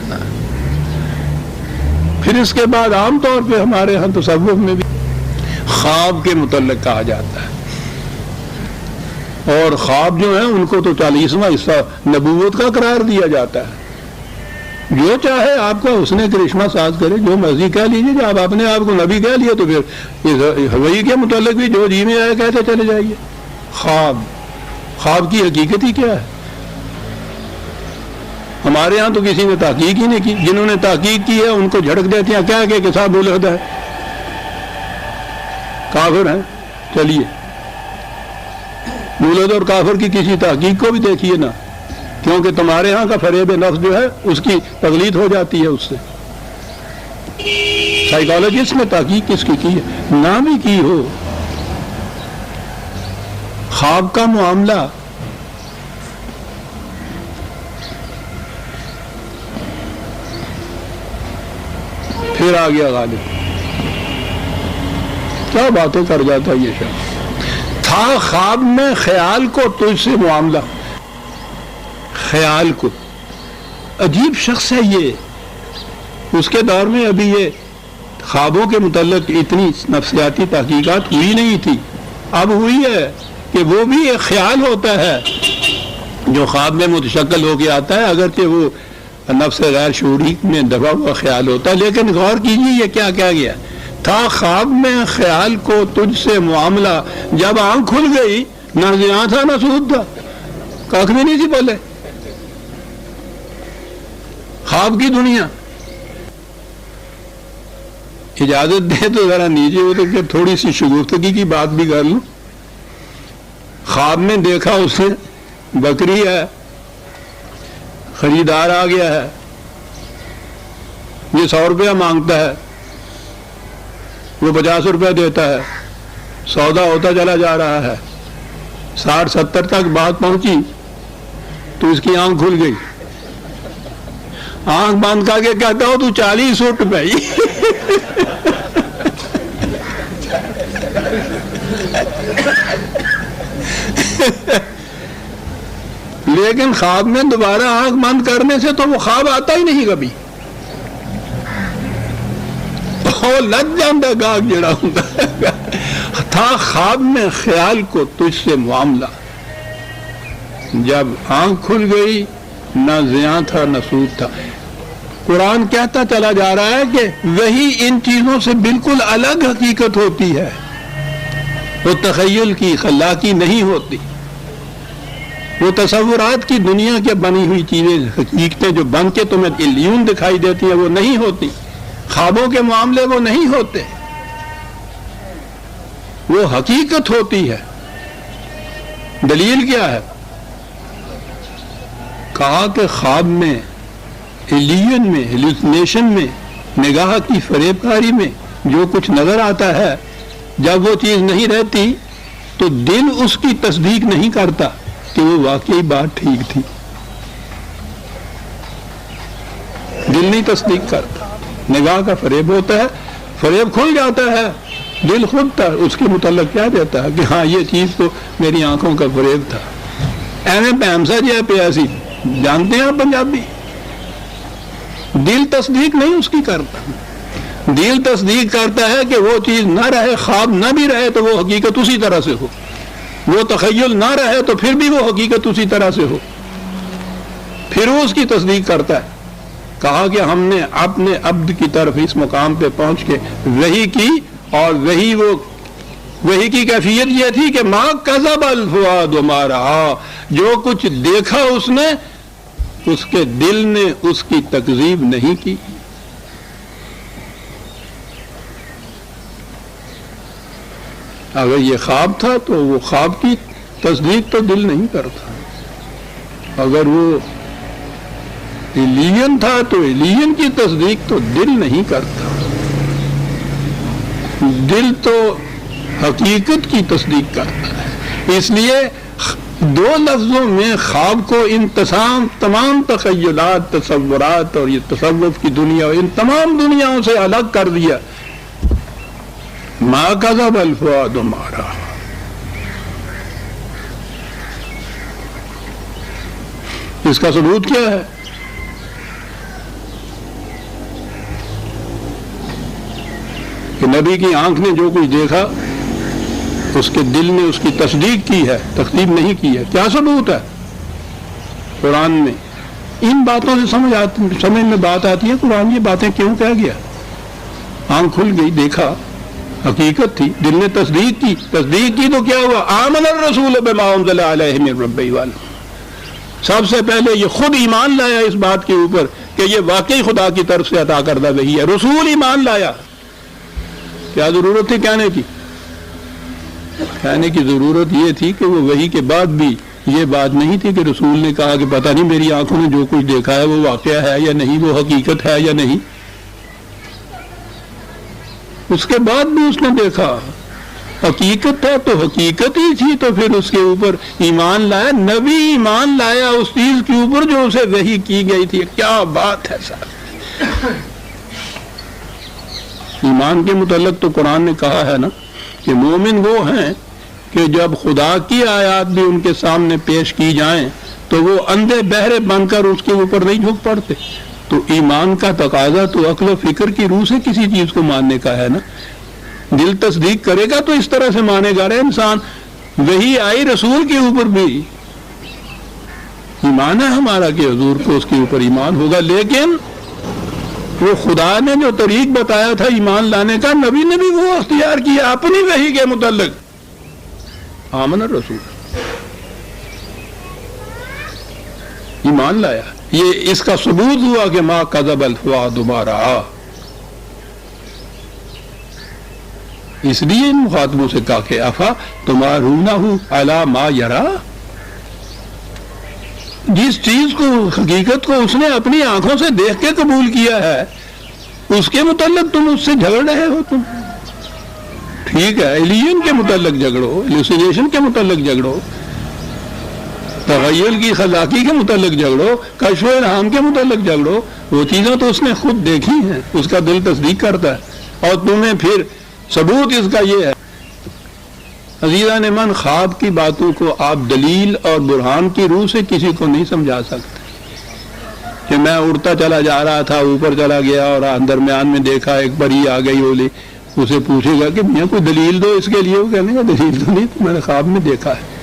پھر اس کے بعد عام طور پہ ہمارے ہاں تصوف میں بھی خواب کے متعلق کہا جاتا ہے، اور خواب جو ہیں ان کو تو 40واں حصہ نبوت کا قرار دیا جاتا ہے. جو چاہے آپ کا حسن کرشمہ ساز کرے، جو مرضی کہہ لیجیے. جب آپ نے آپ کو نبی کہہ لیا تو پھر وحی کے متعلق بھی جو جی میں آئے کہتے چلے جائیے. خواب کی حقیقت ہی کیا ہے؟ ہمارے ہاں تو کسی نے تحقیق ہی نہیں کی. جنہوں نے تحقیق کی ہے ان کو جھڑک دیتے ہیں کیا کہ صاحب بولد ہے، کافر ہیں. چلیے بولد اور کافر کی کسی تحقیق کو بھی دیکھیے نا، کیونکہ تمہارے ہاں کا فریب نفس جو ہے اس کی تقلید ہو جاتی ہے اس سے. سائیکالوجسٹ نے تحقیق کس کی ہے؟ نہ بھی کی ہو. خواب کا معاملہ پھر آ گیا غالب. کیا باتیں کر جاتا یہ شخص. تھا خواب میں خیال کو تجھ سے معاملہ. خیال کو عجیب شخص ہے یہ. اس کے دور میں ابھی یہ خوابوں کے متعلق اتنی نفسیاتی تحقیقات ہوئی نہیں تھی. اب ہوئی ہے کہ وہ بھی ایک خیال ہوتا ہے جو خواب میں متشکل ہو کے آتا ہے، اگرچہ وہ نفس غیر شعوری میں دبا ہوا خیال ہوتا ہے. لیکن غور کیجیے یہ کیا کہا گیا. تھا خواب میں خیال کو تجھ سے معاملہ، جب آنکھ کھل گئی نہ زیاں تھا نہ سود تھا، کاک بھی نہیں تھی بولے. خواب کی دنیا. اجازت دے تو ذرا نیچے ہو تو کہ تھوڑی سی شگفتگی کی بات بھی کر لوں. خواب میں دیکھا اس نے بکری ہے، خریدار آ گیا ہے، یہ 100 روپیہ مانگتا ہے، وہ 50 روپیہ دیتا ہے. سودا ہوتا چلا جا رہا ہے، 60-70 تک بات پہنچی تو اس کی آنکھ کھل گئی. آنکھ بند کر کے کہتا ہو تو 40 اٹھ پئی. لیکن خواب میں دوبارہ آنکھ بند کرنے سے تو وہ خواب آتا ہی نہیں کبھی. لگ جاتا گاگ جڑا ہوتا. تھا خواب میں خیال کو تجھ سے معاملہ، جب آنکھ کھل گئی نہ زیاں تھا نہ سود تھا. قرآن کہتا چلا جا رہا ہے کہ وہی ان چیزوں سے بالکل الگ حقیقت ہوتی ہے، وہ تخیل کی خلاقی نہیں ہوتی. وہ تصورات کی دنیا کے بنی ہوئی چیزیں، حقیقتیں جو بن کے تمہیں علیون دکھائی دیتی ہیں وہ نہیں ہوتی، خوابوں کے معاملے وہ نہیں ہوتے، وہ حقیقت ہوتی ہے۔ دلیل کیا ہے؟ کہا کہ خواب میں، ایلین میں، ہیلوسینیشن میں، نگاہ کی فریب کاری میں جو کچھ نظر آتا ہے، جب وہ چیز نہیں رہتی تو دل اس کی تصدیق نہیں کرتا کہ وہ واقعی بات ٹھیک تھی، دل نہیں تصدیق کرتا، نگاہ کا فریب ہوتا ہے، فریب کھل جاتا ہے، دل خود اس کے متعلق کیا دیتا ہے کہ ہاں یہ چیز تو میری آنکھوں کا فریب تھا۔ ایویں پیمسا جی پیاسی جانتے ہیں آپ پنجابی، دل تصدیق نہیں اس کی کرتا، دل تصدیق کرتا ہے کہ وہ چیز نہ رہے، خواب نہ بھی رہے تو وہ حقیقت اسی طرح سے ہو، وہ تخیل نہ رہے تو پھر بھی وہ حقیقت اسی طرح سے ہو، پھر وہ اس کی تصدیق کرتا ہے۔ کہا کہ ہم نے اپنے عبد کی طرف اس مقام پہ پہنچ کے وحی کی، اور وحی کی کیفیت یہ تھی کہ ما کذب الفؤاد ما رأى، جو کچھ دیکھا اس نے، اس کے دل نے اس کی تکذیب نہیں کی۔ اگر یہ خواب تھا تو وہ خواب کی تصدیق تو دل نہیں کرتا، اگر وہ ایلین تھا تو ایلین کی تصدیق تو دل نہیں کرتا، دل تو حقیقت کی تصدیق کرتا ہے۔ اس لیے دو لفظوں میں خواب کو ان تمام تخیلات، تصورات اور یہ تصوف کی دنیا، ان تمام دنیاؤں سے الگ کر دیا۔ ما کذب الفؤاد ما رأى، اس کا ثبوت کیا ہے؟ کہ نبی کی آنکھ نے جو کچھ دیکھا اس کے دل نے اس کی تصدیق کی ہے، تکذیب نہیں کی ہے۔ کیا ثبوت ہے؟ قرآن میں ان باتوں سے سمجھ میں بات آتی ہے قرآن یہ باتیں کیوں کہہ گیا۔ آنکھ کھل گئی، دیکھا، حقیقت تھی، دل نے تصدیق کی تو کیا ہوا؟ آمن الرسول بما انزل الیہ من ربہ والمؤمنون، سب سے پہلے یہ خود ایمان لایا اس بات کے اوپر کہ یہ واقعی خدا کی طرف سے عطا کردہ وحی ہے، رسول ایمان لایا۔ کیا ضرورت تھی کہنے کی ضرورت یہ تھی کہ وہ وحی کے بعد بھی یہ بات نہیں تھی کہ رسول نے کہا کہ پتہ نہیں میری آنکھوں نے جو کچھ دیکھا ہے وہ واقعہ ہے یا نہیں، وہ حقیقت ہے یا نہیں۔ اس کے بعد بھی اس نے دیکھا، حقیقت ہے تو حقیقت ہی تھی، تو پھر اس کے اوپر ایمان لایا، نبی ایمان لایا اس چیز کے اوپر جو اسے وحی کی گئی تھی۔ کیا بات ہے صاحب! ایمان کے متعلق تو قرآن نے کہا ہے نا کہ مومن وہ ہیں کہ جب خدا کی آیات بھی ان کے سامنے پیش کی جائیں تو وہ اندھے بہرے بن کر اس کے اوپر نہیں جھک پڑتے۔ تو ایمان کا تقاضا تو عقل و فکر کی روح سے کسی چیز کو ماننے کا ہے نا، دل تصدیق کرے گا تو اس طرح سے مانے گا۔ رہے انسان وہی آئی رسول کے اوپر بھی ایمان ہے ہمارا کہ حضور کو اس کے اوپر ایمان ہوگا، لیکن وہ خدا نے جو طریق بتایا تھا ایمان لانے کا، نبی نے بھی وہ اختیار کیا اپنی وحی کے متعلق۔ آمن الرسول، ایمان لایا، یہ اس کا ثبوت ہوا کہ ما کذب الفؤاد ما رأى۔ اس لیے ان مخاطبوں سے کہا کہ افا تمارونہ علی ما یرا، جس چیز کو، حقیقت کو اس نے اپنی آنکھوں سے دیکھ کے قبول کیا ہے، اس کے متعلق تم اس سے جھگڑ رہے ہو۔ تم ٹھیک ہے، ایلین کے متعلق جھگڑو، ہیلوسینیشن کے متعلق جھگڑو، تخیل کی خلاقی کے متعلق جھگڑو، کشف و الہام کے متعلق جھگڑو، وہ چیزیں تو اس نے خود دیکھی ہیں، اس کا دل تصدیق کرتا ہے، اور تمہیں پھر ثبوت اس کا یہ ہے۔ عزیزان من، خواب کی باتوں کو آپ دلیل اور برہان کی روح سے کسی کو نہیں سمجھا سکتے کہ میں اڑتا چلا جا رہا تھا، اوپر چلا گیا اور درمیان میں دیکھا ایک پری آ گئی اولی، اسے پوچھے گا کہ میاں کوئی دلیل دو اس کے لیے، وہ کہنے گا دلیل تو نہیں، تو میں نے خواب میں دیکھا ہے۔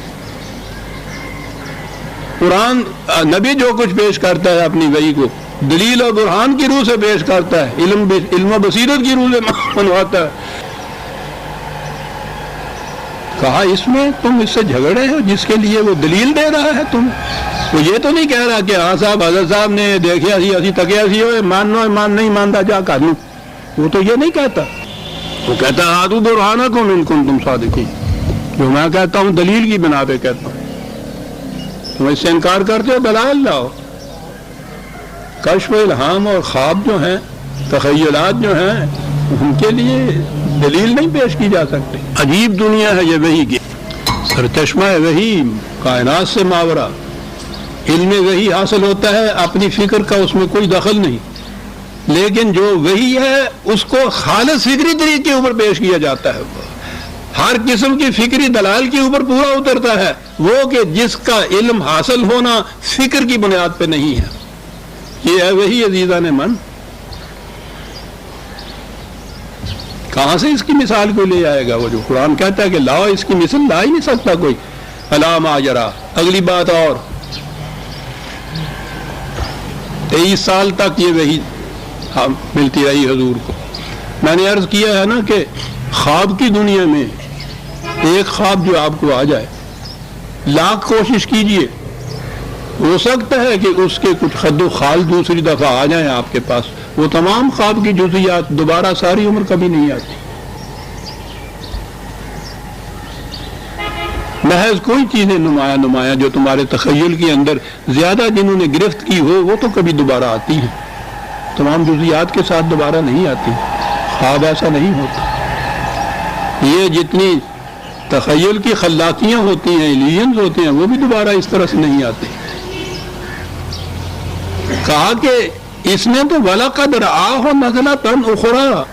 قرآن نبی جو کچھ پیش کرتا ہے اپنی وحی کو دلیل اور برہان کی روح سے پیش کرتا ہے، علم و بصیرت کی روح سے منواتا ہے۔ کہا اس میں تم اس سے جھگڑے ہو جس کے لیے وہ دلیل دے رہا ہے تم. وہ یہ تو نہیں کہہ رہا کہ ہاں صاحب حضرت صاحب نے دیکھیا سی اسی تکیا سی ہوئے ماننا ایمان نہیں مانتا جا کر لوں. وہ تو یہ نہیں کہتا. وہ کہتا ہاتھو برہانکم ان کنتم صادقین. جو میں کہتا ہوں دلیل کی بنا پہ کہتا ہوں. تم اس سے انکار کرتے ہو دلائل لاؤ. کشف و الہام اور خواب جو ہیں تخیلات جو ہیں ان کے لیے دلیل نہیں پیش کی جا سکتی. عجیب دنیا ہے یہ وحی کی. سرچشمہ ہے وحی کائنات سے ماورا. علم وحی حاصل ہوتا ہے اپنی فکر کا اس میں کوئی دخل نہیں. لیکن جو وحی ہے اس کو خالص فکری طریقے کے اوپر پیش کیا جاتا ہے. ہر قسم کی فکری دلائل کے اوپر پورا اترتا ہے. وہ کہ جس کا علم حاصل ہونا فکر کی بنیاد پہ نہیں ہے. یہ ہے وحی عزیزان من. کہاں سے اس کی مثال کو لے آئے گا؟ وہ جو قرآن کہتا ہے کہ لاؤ اس کی مثال لا ہی نہیں سکتا کوئی. الا ما جرا. اگلی بات اور 23 سال تک یہ وحی ملتی رہی حضور کو. میں نے عرض کیا ہے نا کہ خواب کی دنیا میں ایک خواب جو آپ کو آ جائے لاکھ کوشش کیجئے ہو سکتا ہے کہ اس کے کچھ خد و خال دوسری دفعہ آ جائیں آپ کے پاس. وہ تمام خواب کی جزیات دوبارہ ساری عمر کبھی نہیں آتی. محض کوئی چیزیں نمایاں جو تمہارے تخیل کے اندر زیادہ جنہوں نے گرفت کی ہو وہ تو کبھی دوبارہ آتی ہیں. تمام جزیات کے ساتھ دوبارہ نہیں آتی. خواب ایسا نہیں ہوتا. یہ جتنی تخیل کی خلاقیاں ہوتی ہیں ایلیجنز ہوتے ہیں وہ بھی دوبارہ اس طرح سے نہیں آتے. کہا کہ اس نے تو وَلَقَدْ رَآهُ نَزْلَةً أُخْرَىٰ.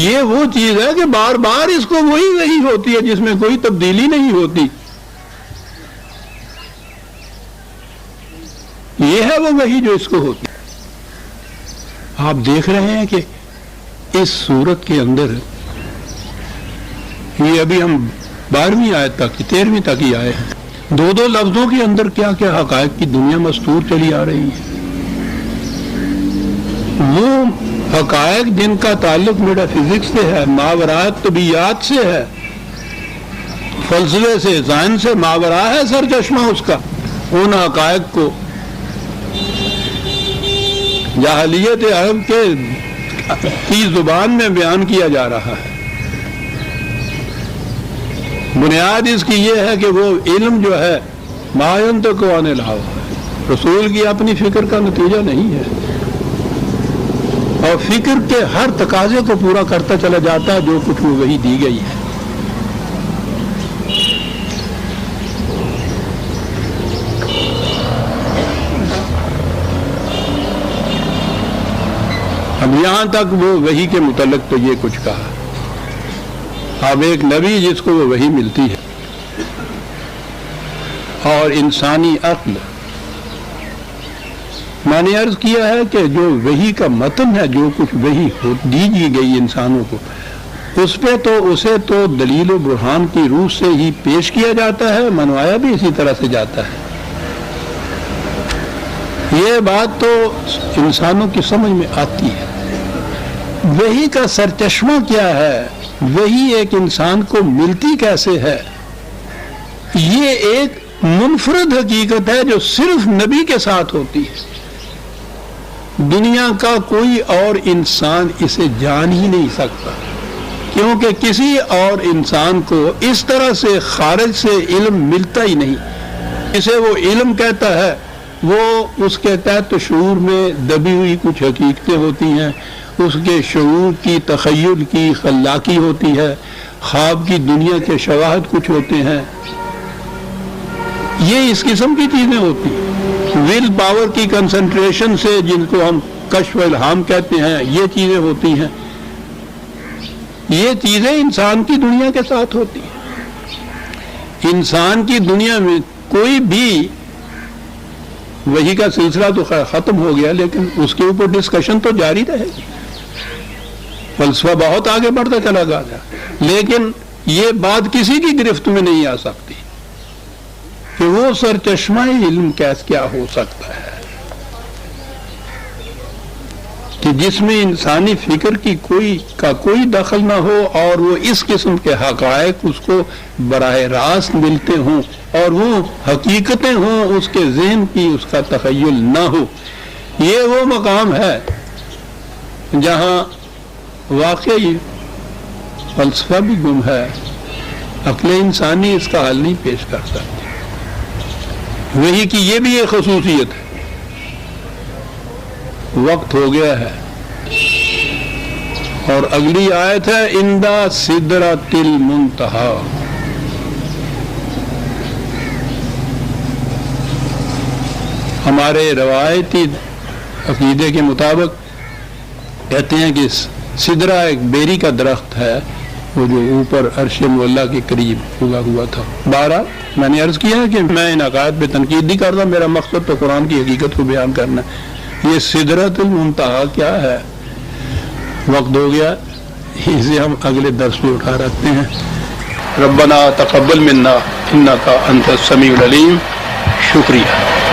یہ وہ چیز ہے کہ بار بار اس کو وہی ہوتی ہے جس میں کوئی تبدیلی نہیں ہوتی. یہ ہے وہ وحی جو اس کو ہوتی. آپ دیکھ رہے ہیں کہ اس صورت کے اندر یہ ابھی ہم 12ویں آیت تک 13ویں تک ہی آئے ہیں. دو لفظوں کے اندر کیا کیا حقائق کی دنیا مستور چلی آ رہی ہے. وہ حقائق جن کا تعلق میٹا فزکس سے ہے ماورات طبیعیات سے ہے فلسفے سے سائنس سے ماورا ہے سرچشمہ اس کا. ان حقائق کو جاہلیت عرب کی زبان میں بیان کیا جا رہا ہے. بنیاد اس کی یہ ہے کہ وہ علم جو ہے ما ينطق عن الهوى رسول کی اپنی فکر کا نتیجہ نہیں ہے اور فکر کے ہر تقاضے کو پورا کرتا چلا جاتا ہے جو کچھ وہ وہی دی گئی ہے. اب یہاں تک وہ وحی کے متعلق تو یہ کچھ کہا. اب ایک نبی جس کو وہ وحی ملتی ہے اور انسانی عقل. میں نے عرض کیا ہے کہ جو وحی کا متن ہے جو کچھ وحی دی گئی انسانوں کو اس پہ تو اسے تو دلیل و برہان کی روح سے ہی پیش کیا جاتا ہے منوایا بھی اسی طرح سے جاتا ہے. یہ بات تو انسانوں کی سمجھ میں آتی ہے. وحی کا سرچشمہ کیا ہے وہی ایک انسان کو ملتی کیسے ہے یہ ایک منفرد حقیقت ہے جو صرف نبی کے ساتھ ہوتی ہے. دنیا کا کوئی اور انسان اسے جان ہی نہیں سکتا کیونکہ کسی اور انسان کو اس طرح سے خارج سے علم ملتا ہی نہیں. اسے وہ علم کہتا ہے وہ اس کے تحت شعور میں دبی ہوئی کچھ حقیقتیں ہوتی ہیں. اس کے شعور کی تخیل کی خلاقی ہوتی ہے. خواب کی دنیا کے شواہد کچھ ہوتے ہیں. یہ اس قسم کی چیزیں ہوتی ہیں. ول پاور کی کنسنٹریشن سے جن کو ہم کشف و الہام کہتے ہیں یہ چیزیں ہوتی ہیں. یہ چیزیں انسان کی دنیا کے ساتھ ہوتی ہیں. انسان کی دنیا میں کوئی بھی وحی کا سلسلہ تو خیر ختم ہو گیا لیکن اس کے اوپر ڈسکشن تو جاری رہے گی. فلسفہ بہت آگے بڑھتا چلا گیا لیکن یہ بات کسی کی گرفت میں نہیں آ سکتی کہ وہ سرچشمہ علم کیا ہو سکتا ہے. کہ جس میں انسانی فکر کی کوئی دخل نہ ہو اور وہ اس قسم کے حقائق اس کو براہ راست ملتے ہوں اور وہ حقیقتیں ہوں اس کے ذہن کی اس کا تخیل نہ ہو. یہ وہ مقام ہے جہاں واقعی فلسفہ بھی گم ہے، عقل انسانی اس کا حل نہیں پیش کر سکتی. وہی کہ یہ بھی ایک خصوصیت ہے. وقت ہو گیا ہے اور اگلی آیت ہے عند سدرۃ المنتہا. ہمارے روایتی عقیدے کے مطابق کہتے ہیں کہ سدرہ ایک بیری کا درخت ہے وہ جو اوپر عرش مولا کے قریب اگا ہوا تھا. بہرحال میں نے عرض کیا کہ میں ان عقائد پہ تنقید نہیں کرتا، میرا مقصد تو قرآن کی حقیقت کو بیان کرنا ہے. یہ سدرۃ المنتہا کیا ہے؟ وقت ہو گیا، اسے ہم اگلے درس پہ اٹھا رکھتے ہیں. ربنا تقبل منا انک انت السمیع العلیم. شکریہ.